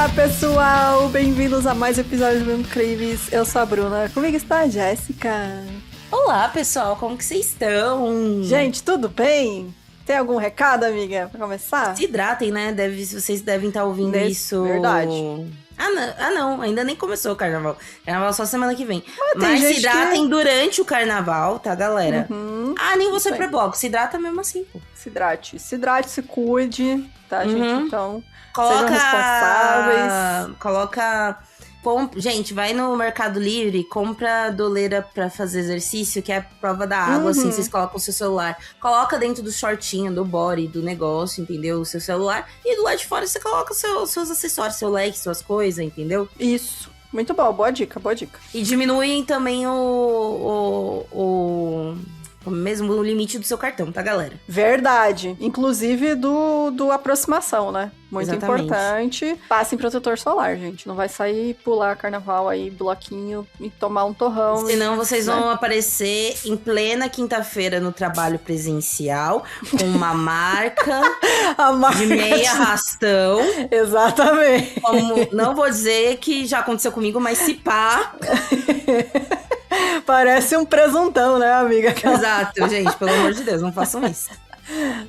Olá, pessoal! Bem-vindos a mais um episódio do Incríveis. Eu sou a Bruna. Comigo está a Jéssica. Olá, pessoal. Como que vocês estão? Gente, tudo bem? Tem algum recado, amiga, pra começar? Se hidratem, né? Vocês devem estar ouvindo isso... Verdade. Não. Ainda nem começou o carnaval. Carnaval só semana que vem. Mas se hidratem durante o carnaval, tá, galera? Nem vou ser pré-bloco. Se hidrata mesmo assim, pô. Se hidrate, se cuide, tá, gente? Então, sejam responsáveis. Gente, vai no Mercado Livre, compra doleira pra fazer exercício, que é a prova da água, assim, vocês colocam o seu celular. Coloca dentro do shortinho, do body, do negócio, entendeu? O seu celular. E do lado de fora você coloca seus acessórios, seu leque, suas coisas, entendeu? Isso. Muito bom, boa dica. E diminuem também mesmo o limite do seu cartão, tá, galera? Verdade. Inclusive do aproximação, né? Muito Exatamente. Importante. Passem protetor solar, gente. Não vai sair pular carnaval aí, bloquinho e tomar um torrão. Senão vocês vão aparecer em plena quinta-feira no trabalho presencial com uma marca, de meia arrastão. Exatamente. Não vou dizer que já aconteceu comigo, mas se pá... Parece um presuntão, né, amiga? Exato, gente, pelo amor de Deus, não façam isso.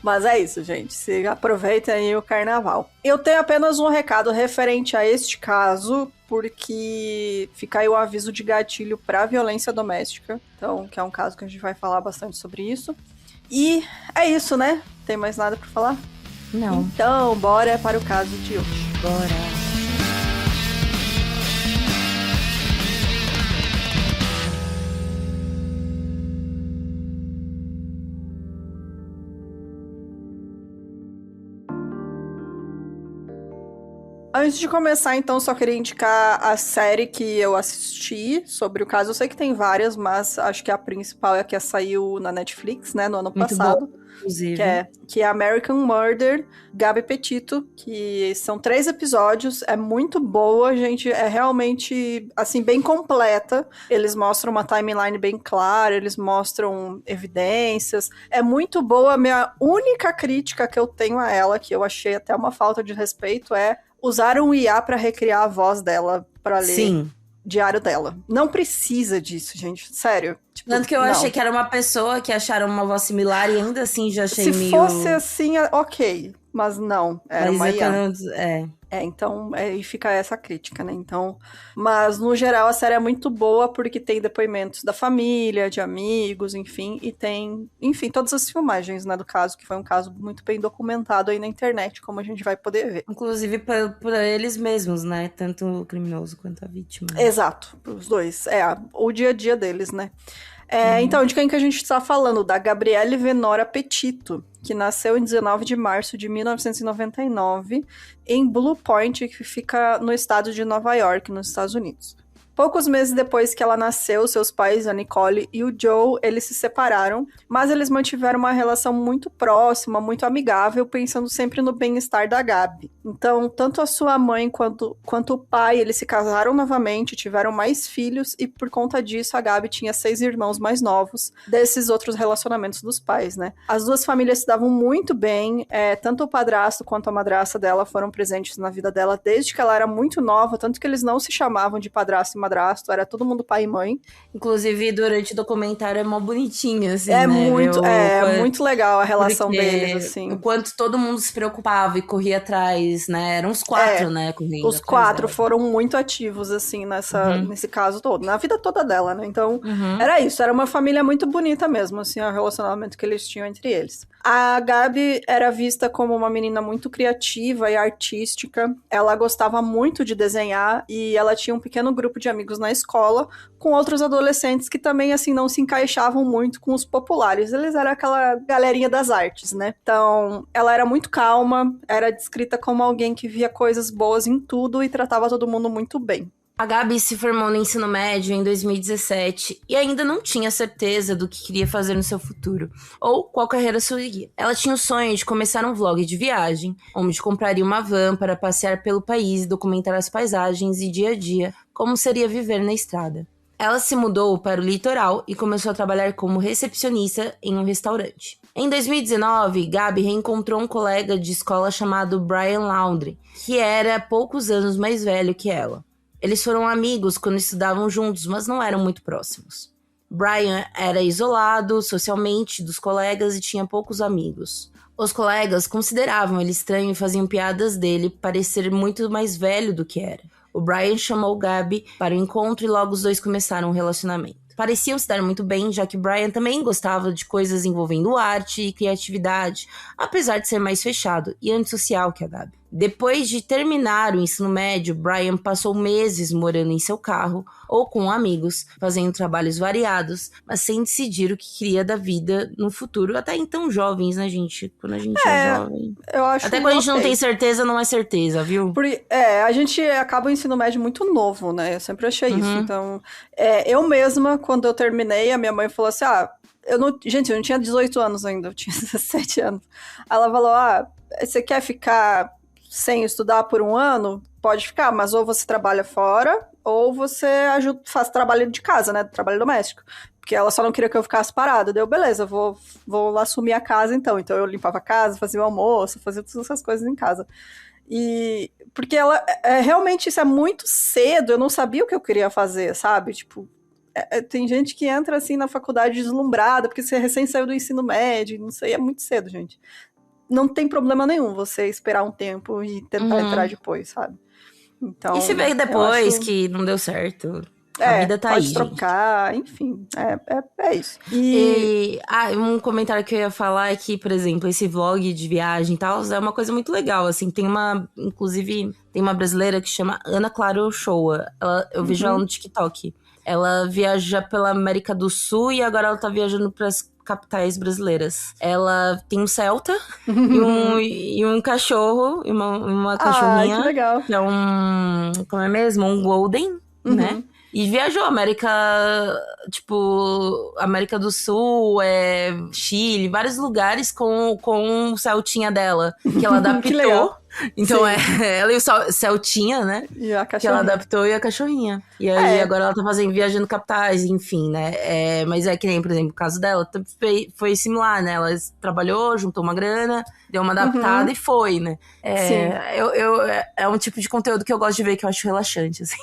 Mas é isso, gente. Se aproveitem aí o carnaval. Eu tenho apenas um recado referente a este caso, porque fica aí o aviso de gatilho para violência doméstica. Então, que é um caso que a gente vai falar bastante sobre isso. E é isso, né? Tem mais nada para falar? Não. Então, bora para o caso de hoje. Bora. Antes de começar, então, só queria indicar a série que eu assisti sobre o caso. Eu sei que tem várias, mas acho que a principal é a que saiu na Netflix, né, no ano passado. Bom, inclusive. Que é American Murder, Gabby Petito, que são 3 episódios. É muito boa, gente. É realmente, assim, bem completa. Eles mostram uma timeline bem clara, eles mostram evidências. É muito boa. Minha única crítica que eu tenho a ela, que eu achei até uma falta de respeito, é usaram o IA pra recriar a voz dela, pra ler diário dela. Não precisa disso, gente. Sério. Tipo, tanto que eu achei que era uma pessoa que acharam uma voz similar e ainda assim já achei meio... Se fosse assim, ok. Mas não, era uma IA. Então, aí fica essa crítica, né? Então, mas no geral a série é muito boa porque tem depoimentos da família, de amigos, enfim, e tem, enfim, todas as filmagens, né, do caso, que foi um caso muito bem documentado aí na internet, como a gente vai poder ver. Inclusive por eles mesmos, né? Tanto o criminoso quanto a vítima. Exato, os dois. O dia a dia deles, né? Então, de quem que a gente está falando? Da Gabrielle Venora Petito, que nasceu em 19 de março de 1999 em Blue Point, que fica no estado de Nova York, nos Estados Unidos. Poucos meses depois que ela nasceu, seus pais, a Nicole e o Joe, eles se separaram, mas eles mantiveram uma relação muito próxima, muito amigável, pensando sempre no bem-estar da Gabi. Então, tanto a sua mãe quanto o pai, eles se casaram novamente, tiveram mais filhos, e por conta disso, a Gabi tinha 6 irmãos mais novos desses outros relacionamentos dos pais, né? As duas famílias se davam muito bem, tanto o padrasto quanto a madrasta dela foram presentes na vida dela desde que ela era muito nova, tanto que eles não se chamavam de padrasto e madrasto, era todo mundo pai e mãe. Inclusive, durante o documentário é mó bonitinho, assim, muito legal a relação deles, assim. O quanto todo mundo se preocupava e corria atrás, né? Eram os 4, né? Correndo os 4 foram muito ativos, assim, nesse caso todo, na vida toda dela, né? Então, era isso, era uma família muito bonita mesmo, assim, o relacionamento que eles tinham entre eles. A Gabi era vista como uma menina muito criativa e artística, ela gostava muito de desenhar e ela tinha um pequeno grupo de amigos na escola, com outros adolescentes que também, assim, não se encaixavam muito com os populares. Eles eram aquela galerinha das artes, né? Então, ela era muito calma, era descrita como alguém que via coisas boas em tudo e tratava todo mundo muito bem. A Gabi se formou no ensino médio em 2017 e ainda não tinha certeza do que queria fazer no seu futuro, ou qual carreira seguir. Ela tinha o sonho de começar um vlog de viagem, onde compraria uma van para passear pelo país e documentar as paisagens e dia a dia, como seria viver na estrada. Ela se mudou para o litoral e começou a trabalhar como recepcionista em um restaurante. Em 2019, Gabi reencontrou um colega de escola chamado Brian Laundrie, que era poucos anos mais velho que ela. Eles foram amigos quando estudavam juntos, mas não eram muito próximos. Brian era isolado socialmente dos colegas e tinha poucos amigos. Os colegas consideravam ele estranho e faziam piadas dele parecer muito mais velho do que era. O Brian chamou Gabi para o encontro e logo os dois começaram um relacionamento. Pareciam se dar muito bem, já que Brian também gostava de coisas envolvendo arte e criatividade, apesar de ser mais fechado e antissocial que a Gabi. Depois de terminar o ensino médio, Brian passou meses morando em seu carro ou com amigos, fazendo trabalhos variados, mas sem decidir o que queria da vida no futuro. Até então jovens, né, gente? Quando a gente é jovem. Eu acho até quando a gente não tem certeza, não é certeza, viu? A gente acaba o ensino médio muito novo, né? Eu sempre achei isso. Então, eu mesma, quando eu terminei, a minha mãe falou assim, gente, eu não tinha 18 anos ainda, eu tinha 17 anos. Ela falou, você quer ficar sem estudar por um ano? Pode ficar, mas ou você trabalha fora, ou você faz trabalho de casa, né? Trabalho doméstico. Porque ela só não queria que eu ficasse parada. Deu, beleza, vou assumir a casa então. Então eu limpava a casa, fazia o almoço, fazia todas essas coisas em casa. E porque realmente isso é muito cedo, eu não sabia o que eu queria fazer, sabe? Tipo, tem gente que entra assim na faculdade deslumbrada, porque você recém saiu do ensino médio, não sei, é muito cedo, gente. Não tem problema nenhum você esperar um tempo e tentar entrar depois, sabe? Então, e se veio depois que não deu certo? A vida tá pode aí, trocar, gente. Enfim, é isso. Um comentário que eu ia falar é que, por exemplo, esse vlog de viagem e tal, é uma coisa muito legal, assim, inclusive, tem uma brasileira que chama Ana Clara Ochoa, eu vejo ela no TikTok. Ela viaja pela América do Sul e agora ela tá viajando pras capitais brasileiras. Ela tem um Celta e um cachorro, e uma cachorrinha. Que legal. Que é como é mesmo? Um Golden, né? E viajou América do Sul, Chile, vários lugares com o Celtinha dela, que ela adaptou. Que legal. Então ela e o Celtinha, né? E a cachorrinha. Que ela adaptou, e a cachorrinha. E aí agora ela tá viajando capitais, enfim, né? Mas é que nem, por exemplo, o caso dela foi similar, né? Ela trabalhou, juntou uma grana, deu uma adaptada e foi, né? É um tipo de conteúdo que eu gosto de ver, que eu acho relaxante, assim.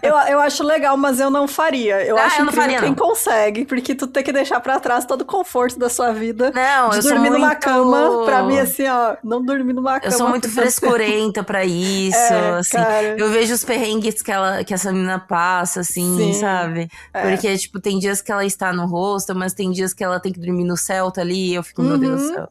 Eu acho legal, mas eu não faria. Eu acho eu não faria, quem consegue, porque tu tem que deixar pra trás todo o conforto da sua vida. Não, de eu dormir sou numa cama, pra mim, assim, não dormir numa cama. Eu sou muito frescurenta pra isso, assim. Cara. Eu vejo os perrengues que essa menina passa, assim, sabe? Porque, tipo, tem dias que ela está no hostel, mas tem dias que ela tem que dormir no Celta ali, e eu fico, meu Deus do céu.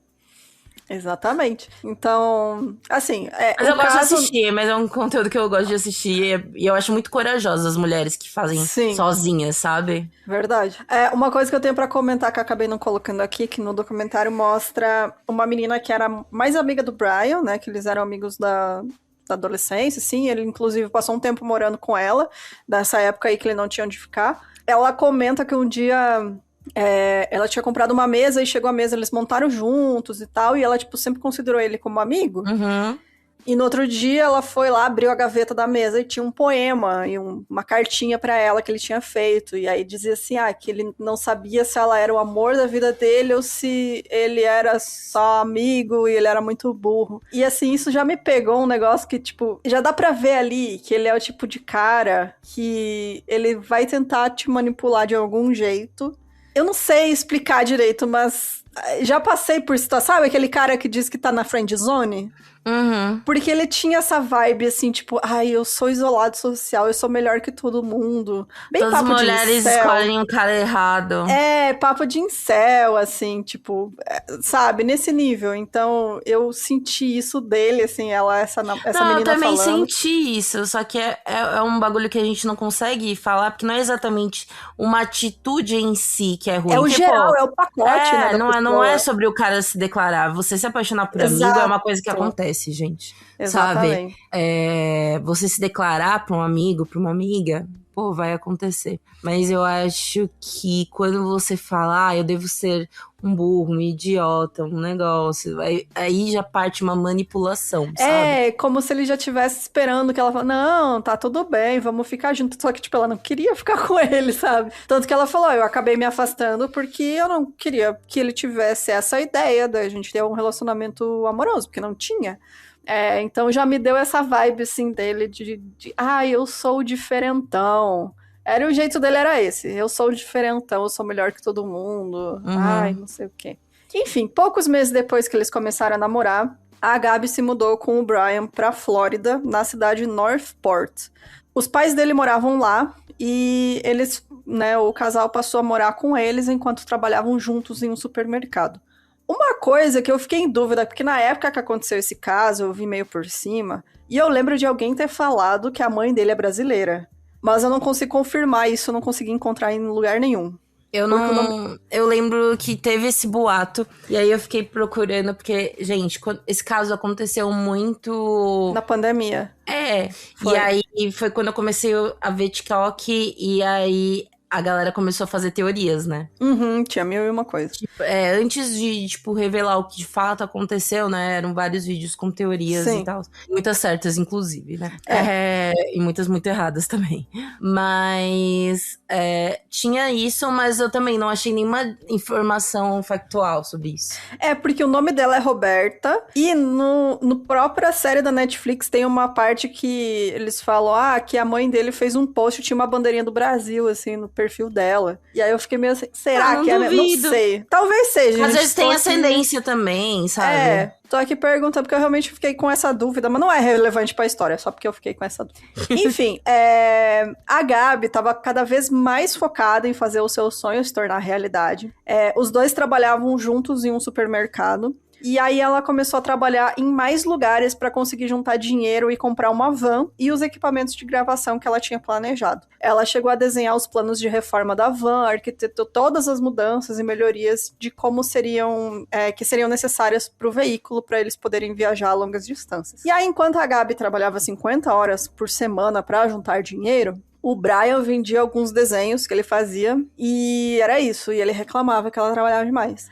Exatamente. Então, assim... Mas eu gosto de assistir, mas é um conteúdo que eu gosto de assistir. E eu acho muito corajoso as mulheres que fazem sozinhas, sabe? Verdade. Uma coisa que eu tenho pra comentar, que eu acabei não colocando aqui, que no documentário mostra uma menina que era mais amiga do Brian, né? Que eles eram amigos da adolescência, sim. Ele, inclusive, passou um tempo morando com ela, dessa época aí que ele não tinha onde ficar. Ela comenta que um dia... ela tinha comprado uma mesa e chegou a mesa, eles montaram juntos e tal, e ela, tipo, sempre considerou ele como amigo. E no outro dia ela foi lá, abriu a gaveta da mesa e tinha um poema e uma cartinha pra ela que ele tinha feito. E aí dizia assim, que ele não sabia se ela era o amor da vida dele ou se ele era só amigo e ele era muito burro. E assim, isso já me pegou um negócio que, tipo, já dá pra ver ali que ele é o tipo de cara que ele vai tentar te manipular de algum jeito. Eu não sei explicar direito, mas já passei por situação, sabe aquele cara que diz que tá na friend zone? Porque ele tinha essa vibe assim, tipo, eu sou isolado social, eu sou melhor que todo mundo. Bem todas papo as mulheres escolhem um cara errado. Papo de incel, assim, tipo, sabe, nesse nível. Então, eu senti isso dele, assim, essa menina falando. Eu também senti isso, só que é um bagulho que a gente não consegue falar, porque não é exatamente uma atitude em si que é ruim. É o geral, é o pacote, né? Não é sobre o cara se declarar. Você se apaixonar por amigo é uma coisa que acontece, gente. Exatamente. Sabe? Você se declarar pra um amigo, pra uma amiga, pô, vai acontecer. Mas eu acho que quando você fala, eu devo ser um burro, um idiota, um negócio, aí já parte uma manipulação, sabe? É, como se ele já estivesse esperando que ela falasse, não, tá tudo bem, vamos ficar junto. Só que, tipo, ela não queria ficar com ele, sabe? Tanto que ela falou, eu acabei me afastando porque eu não queria que ele tivesse essa ideia da gente ter um relacionamento amoroso, porque não tinha. Então já me deu essa vibe, assim, dele de eu sou o diferentão. O jeito dele era esse, eu sou o diferentão, eu sou melhor que todo mundo, não sei o quê. Enfim, poucos meses depois que eles começaram a namorar, a Gabi se mudou com o Brian pra Flórida, na cidade de Northport. Os pais dele moravam lá e eles, o casal passou a morar com eles enquanto trabalhavam juntos em um supermercado. Uma coisa que eu fiquei em dúvida, porque na época que aconteceu esse caso, eu vi meio por cima, e eu lembro de alguém ter falado que a mãe dele é brasileira. Mas eu não consigo confirmar isso, eu não consegui encontrar em lugar nenhum. Eu lembro que teve esse boato, e aí eu fiquei procurando, porque, gente, esse caso aconteceu muito... Na pandemia. Foi. E aí foi quando eu comecei a ver TikTok, e aí a galera começou a fazer teorias, né? Tinha 1001 coisa. Antes de, revelar o que de fato aconteceu, né? Eram vários vídeos com teorias e tal. Muitas certas, inclusive, né? E muitas muito erradas também. Mas tinha isso, mas eu também não achei nenhuma informação factual sobre isso. Porque o nome dela é Roberta, e no própria série da Netflix tem uma parte que eles falam, que a mãe dele fez um post, tinha uma bandeirinha do Brasil, assim, no perfil dela. E aí eu fiquei meio assim, será que duvido. Não sei. Talvez seja. Às vezes tem ascendência também, sabe? Tô aqui perguntando porque eu realmente fiquei com essa dúvida, mas não é relevante pra história, só porque eu fiquei com essa dúvida. Enfim, a Gabi tava cada vez mais focada em fazer o seu sonho se tornar realidade. Os dois trabalhavam juntos em um supermercado. E aí ela começou a trabalhar em mais lugares para conseguir juntar dinheiro e comprar uma van e os equipamentos de gravação que ela tinha planejado. Ela chegou a desenhar os planos de reforma da van, arquitetou todas as mudanças e melhorias de como seriam necessárias para o veículo para eles poderem viajar a longas distâncias. E aí, enquanto a Gabi trabalhava 50 horas por semana para juntar dinheiro, o Brian vendia alguns desenhos que ele fazia e era isso, e ele reclamava que ela trabalhava demais.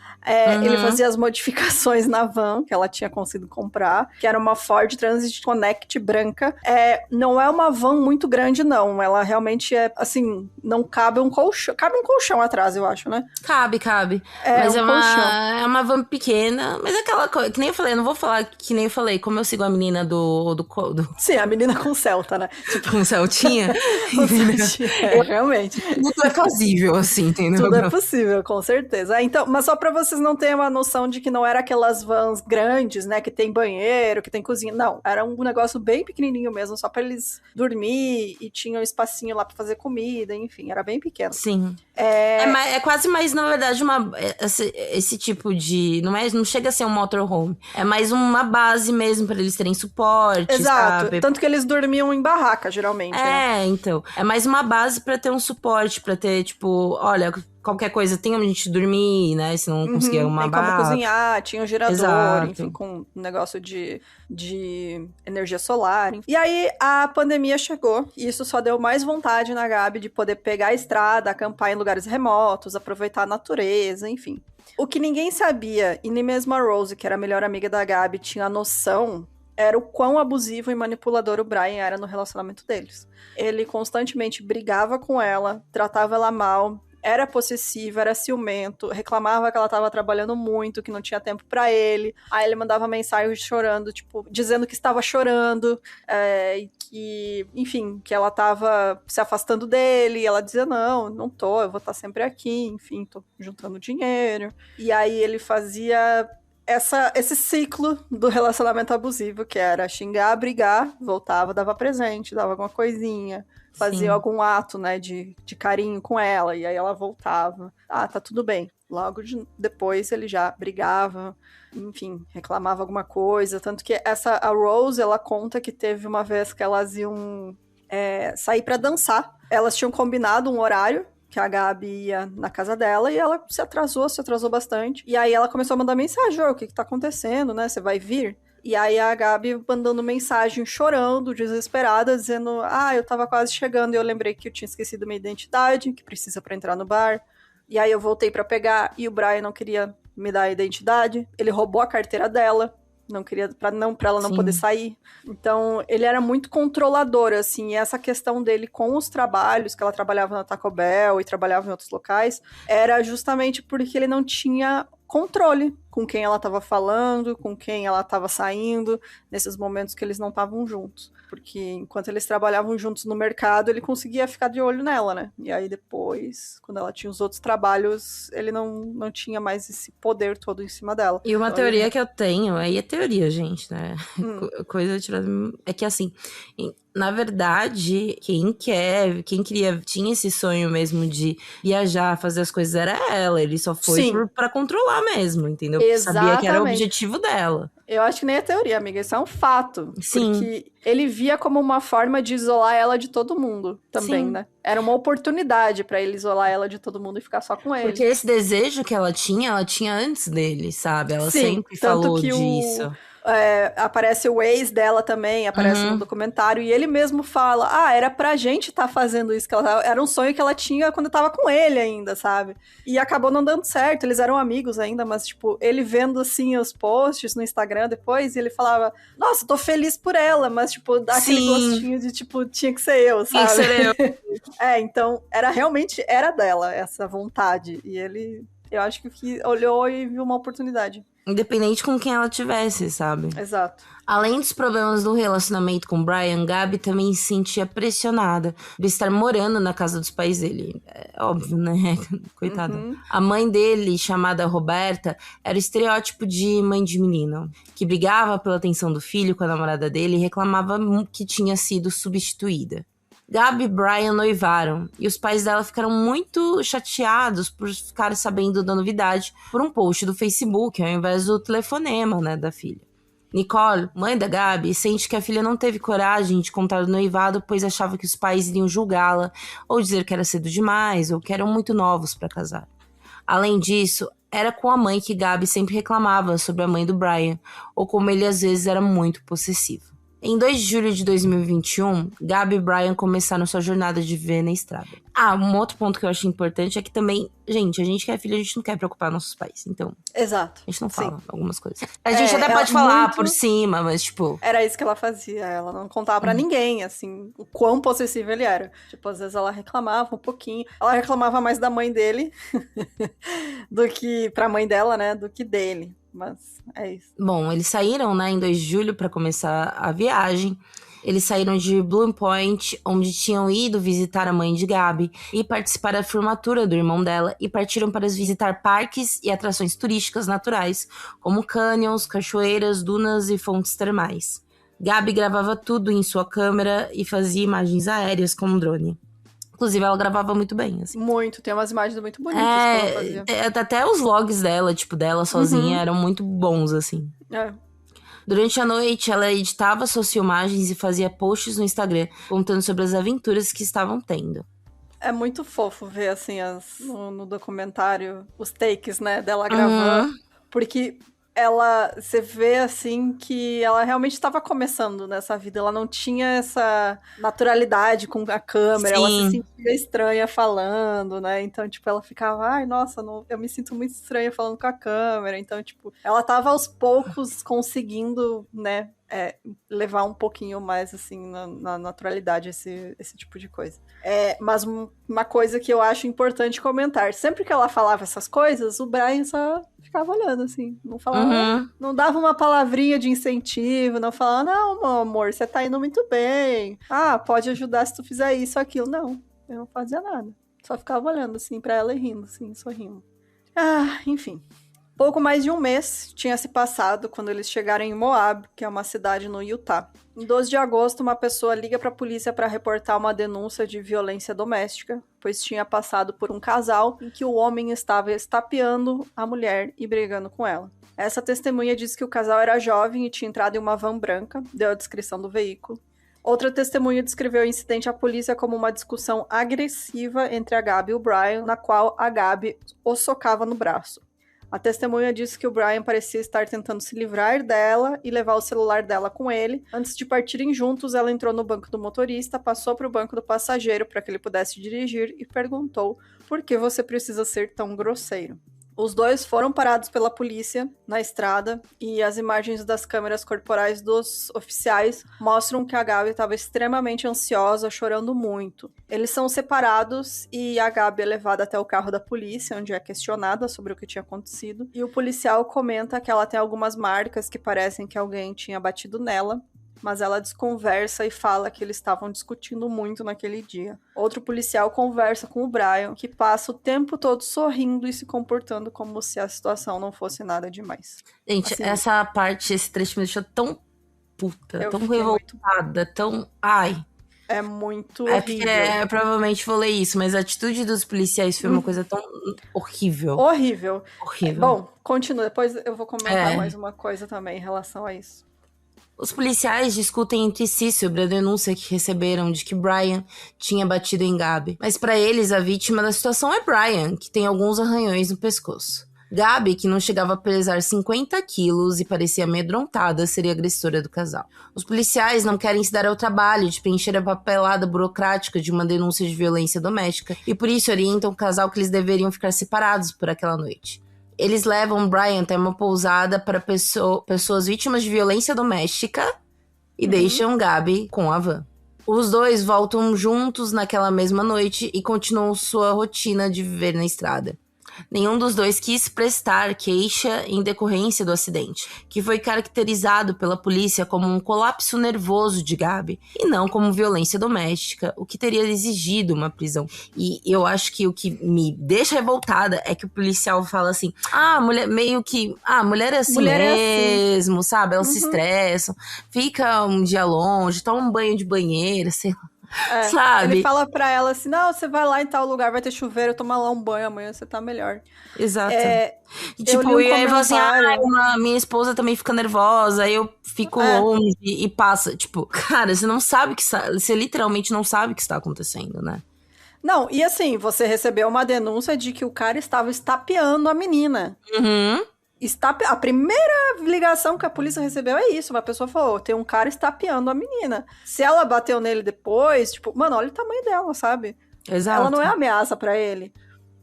Ele fazia as modificações na van que ela tinha conseguido comprar, que era uma Ford Transit Connect branca. Não é uma van muito grande, não. Ela realmente assim, não cabe um colchão. Cabe um colchão atrás, eu acho, né? Cabe. Mas é uma van pequena, mas é aquela coisa, que nem eu falei, eu não vou falar que nem eu falei, como eu sigo a menina do... Sim, a menina com Celta, né? Com Celtinha. Realmente. Tudo é fazível, assim, entendeu? Tudo é possível, com certeza. Então, mas só pra vocês não terem uma noção de que não era aquelas vans grandes, né, que tem banheiro, que tem cozinha. Não, era um negócio bem pequenininho mesmo, só pra eles dormir e tinha um espacinho lá pra fazer comida, enfim, era bem pequeno. Sim. É quase mais, na verdade, esse tipo de... Não chega a ser um motorhome. É mais uma base mesmo pra eles terem suporte, exato, sabe? Tanto que eles dormiam em barraca, geralmente, né? Então. É mais uma base pra ter um suporte, pra ter, olha, qualquer coisa, tem onde a gente dormir, né? Se não conseguir uma barraca. Tem como cozinhar, tinha um gerador, exato. Enfim, com um negócio de energia solar. Enfim. E aí, a pandemia chegou, e isso só deu mais vontade na Gabi de poder pegar a estrada, acampar em lugares remotos, aproveitar a natureza, enfim. O que ninguém sabia, e nem mesmo a Rose, que era a melhor amiga da Gabi, tinha a noção, era o quão abusivo e manipulador o Brian era no relacionamento deles. Ele constantemente brigava com ela, tratava ela mal, era possessivo, era ciumento, reclamava que ela tava trabalhando muito, que não tinha tempo pra ele. Aí ele mandava mensagem chorando, dizendo que estava chorando, e que, enfim, que ela tava se afastando dele. E ela dizia, não tô, eu vou estar sempre aqui, enfim, tô juntando dinheiro. E aí ele fazia esse ciclo do relacionamento abusivo, que era xingar, brigar, voltava, dava presente, dava alguma coisinha, fazia algum ato, né, de carinho com ela, e aí ela voltava. Tá tudo bem. Logo depois ele já brigava, enfim, reclamava alguma coisa, tanto que a Rose, ela conta que teve uma vez que elas iam sair pra dançar. Elas tinham combinado um horário, que a Gabi ia na casa dela, e ela se atrasou bastante. E aí ela começou a mandar mensagem, o que tá acontecendo, né? Você vai vir? E aí a Gabi mandando mensagem, chorando, desesperada, dizendo: eu tava quase chegando e eu lembrei que eu tinha esquecido minha identidade, que precisa pra entrar no bar. E aí eu voltei pra pegar e o Brian não queria me dar a identidade. Ele roubou a carteira dela, não queria, pra ela não poder sair. Então, ele era muito controlador, assim, e essa questão dele com os trabalhos, que ela trabalhava na Taco Bell e trabalhava em outros locais, era justamente porque ele não tinha controle com quem ela estava falando, com quem ela estava saindo, nesses momentos que eles não estavam juntos. Porque enquanto eles trabalhavam juntos no mercado, ele conseguia ficar de olho nela, né? E aí depois, quando ela tinha os outros trabalhos, ele não tinha mais esse poder todo em cima dela. E uma então, teoria que eu tenho, aí é teoria, gente, né? Coisa tirada... É que assim, na verdade, quem tinha esse sonho mesmo de viajar, fazer as coisas, era ela. Ele só foi pra controlar mesmo, entendeu? Porque sabia que era o objetivo dela. Eu acho que nem é teoria, amiga, isso é um fato. Sim. Porque ele via como uma forma de isolar ela de todo mundo também, né? Era uma oportunidade pra ele isolar ela de todo mundo e ficar só com ele. Porque esse desejo que ela tinha antes dele, sabe? Ela sempre falou disso. Aparece o ex dela também, aparece no documentário, e ele mesmo fala, era pra gente tá fazendo isso, que era um sonho que ela tinha quando tava com ele ainda, sabe? E acabou não dando certo, eles eram amigos ainda, mas, tipo, ele vendo, assim, os posts no Instagram depois, e ele falava, nossa, tô feliz por ela, mas, tipo, dá aquele gostinho de, tipo, tinha que ser eu, sabe? Tinha que ser eu. Então, realmente era dela, essa vontade, e ele, eu acho que olhou e viu uma oportunidade. Independente com quem ela tivesse, sabe? Exato. Além dos problemas do relacionamento com Brian, Gabi também se sentia pressionada por estar morando na casa dos pais dele. É óbvio, né? Coitada. A mãe dele, chamada Roberta, era o estereótipo de mãe de menino, que brigava pela atenção do filho com a namorada dele e reclamava que tinha sido substituída. Gabi e Brian noivaram, e os pais dela ficaram muito chateados por ficarem sabendo da novidade por um post do Facebook, ao invés do telefonema, né, da filha. Nicole, mãe da Gabi, sente que a filha não teve coragem de contar o noivado, pois achava que os pais iriam julgá-la, ou dizer que era cedo demais, ou que eram muito novos para casar. Além disso, era com a mãe que Gabi sempre reclamava sobre a mãe do Brian, ou como ele às vezes era muito possessivo. Em 2 de julho de 2021, Gabi e Brian começaram sua jornada de viver na estrada. Um outro ponto que eu acho importante é que também, gente, a gente que é filha, a gente não quer preocupar nossos pais, então... Exato. A gente não fala algumas coisas. A gente até pode falar por cima, mas tipo... Era isso que ela fazia, ela não contava pra ninguém, assim, o quão possessivo ele era. Tipo, às vezes ela reclamava um pouquinho, ela reclamava mais da mãe dele do que pra mãe dela, né, do que dele. Mas é isso. Bom, eles saíram, né, em 2 de julho para começar a viagem. Eles saíram de Blue Point, onde tinham ido visitar a mãe de Gabi e participar da formatura do irmão dela, e partiram para visitar parques e atrações turísticas naturais, como canyons, cachoeiras, dunas e fontes termais. Gabi gravava tudo em sua câmera e fazia imagens aéreas com um drone. Inclusive, ela gravava muito bem, assim. Muito, tem umas imagens muito bonitas que ela fazia. Até os vlogs dela, tipo, dela sozinha, eram muito bons, assim. Durante a noite, ela editava suas filmagens e fazia posts no Instagram, contando sobre as aventuras que estavam tendo. É muito fofo ver, assim, no documentário, os takes, né, dela gravando. Porque você vê, assim, que ela realmente estava começando nessa vida. Ela não tinha essa naturalidade com a câmera. Ela se sentia estranha falando, né? Então, tipo, ela ficava, ai, nossa, eu me sinto muito estranha falando com a câmera. Então, tipo, ela tava aos poucos conseguindo, né, levar um pouquinho mais, assim, na naturalidade esse tipo de coisa. Mas uma coisa que eu acho importante comentar, sempre que ela falava essas coisas, o Brian só ficava olhando, assim, não falava, não dava uma palavrinha de incentivo, não falava, não, meu amor, você tá indo muito bem, pode ajudar se tu fizer isso ou aquilo. Não, eu não fazia nada, só ficava olhando, assim, pra ela e rindo, assim, sorrindo. Enfim. Pouco mais de um mês tinha se passado quando eles chegaram em Moab, que é uma cidade no Utah. Em 12 de agosto, uma pessoa liga para a polícia para reportar uma denúncia de violência doméstica, pois tinha passado por um casal em que o homem estava estapeando a mulher e brigando com ela. Essa testemunha disse que o casal era jovem e tinha entrado em uma van branca, deu a descrição do veículo. Outra testemunha descreveu o incidente à polícia como uma discussão agressiva entre a Gabi e o Brian, na qual a Gabi o socava no braço. A testemunha disse que o Brian parecia estar tentando se livrar dela e levar o celular dela com ele. Antes de partirem juntos, ela entrou no banco do motorista, passou para o banco do passageiro para que ele pudesse dirigir e perguntou: por que você precisa ser tão grosseiro? Os dois foram parados pela polícia na estrada e as imagens das câmeras corporais dos oficiais mostram que a Gabi estava extremamente ansiosa, chorando muito. Eles são separados e a Gabi é levada até o carro da polícia, onde é questionada sobre o que tinha acontecido. E o policial comenta que ela tem algumas marcas que parecem que alguém tinha batido nela, mas ela desconversa e fala que eles estavam discutindo muito naquele dia. Outro policial conversa com o Brian, que passa o tempo todo sorrindo e se comportando como se a situação não fosse nada demais. Gente, assim, essa parte, esse trecho me deixou tão puta, tão revoltada, tão... Ai. É muito horrível. Provavelmente vou ler isso, mas a atitude dos policiais foi uma coisa tão horrível. Horrível. Horrível. Bom, continua. Depois eu vou comentar mais uma coisa também em relação a isso. Os policiais discutem entre si sobre a denúncia que receberam de que Brian tinha batido em Gabi. Mas para eles, a vítima da situação é Brian, que tem alguns arranhões no pescoço. Gabi, que não chegava a pesar 50 quilos e parecia amedrontada, seria a agressora do casal. Os policiais não querem se dar ao trabalho de preencher a papelada burocrática de uma denúncia de violência doméstica e por isso orientam o casal que eles deveriam ficar separados por aquela noite. Eles levam Brian até uma pousada para pessoas vítimas de violência doméstica e deixam Gabi com a van. Os dois voltam juntos naquela mesma noite e continuam sua rotina de viver na estrada. Nenhum dos dois quis prestar queixa em decorrência do acidente, que foi caracterizado pela polícia como um colapso nervoso de Gabi, e não como violência doméstica, o que teria exigido uma prisão. E eu acho que o que me deixa revoltada é que o policial fala assim, mulher é assim mesmo, sabe? Elas se estressam, fica um dia longe, toma um banho de banheira, sei lá. Sabe? Ele fala pra ela assim, não, você vai lá em tal lugar, vai ter chuveiro, toma lá um banho, amanhã você tá melhor. Exato. E aí fala assim, minha esposa também fica nervosa, aí eu fico longe e passa. Tipo, cara, você não sabe você literalmente não sabe o que está acontecendo, né? Não, e assim, você recebeu uma denúncia de que o cara estava estapeando a menina. A primeira ligação que a polícia recebeu é isso. Uma pessoa falou, tem um cara estapeando a menina. Se ela bateu nele depois, tipo, mano, olha o tamanho dela, sabe? Exato. Ela não é ameaça pra ele.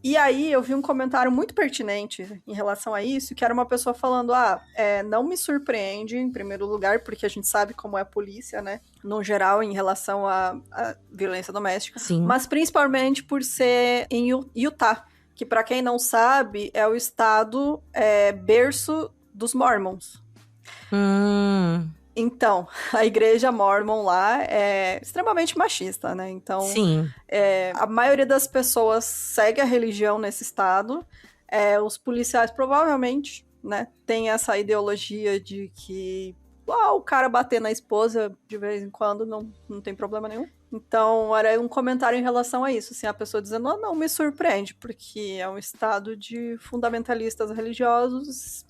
E aí eu vi um comentário muito pertinente em relação a isso, que era uma pessoa falando, não me surpreende, em primeiro lugar, porque a gente sabe como é a polícia, né? No geral, em relação à violência doméstica. Sim. Mas principalmente por ser em Utah, que pra quem não sabe, é o estado berço dos Mormons. Então, a igreja Mormon lá é extremamente machista, né? Então, sim. A maioria das pessoas segue a religião nesse estado. Os policiais provavelmente, né, tem essa ideologia de que o cara bater na esposa de vez em quando não tem problema nenhum. Então, era um comentário em relação a isso, assim, a pessoa dizendo, não me surpreende, porque é um estado de fundamentalistas religiosos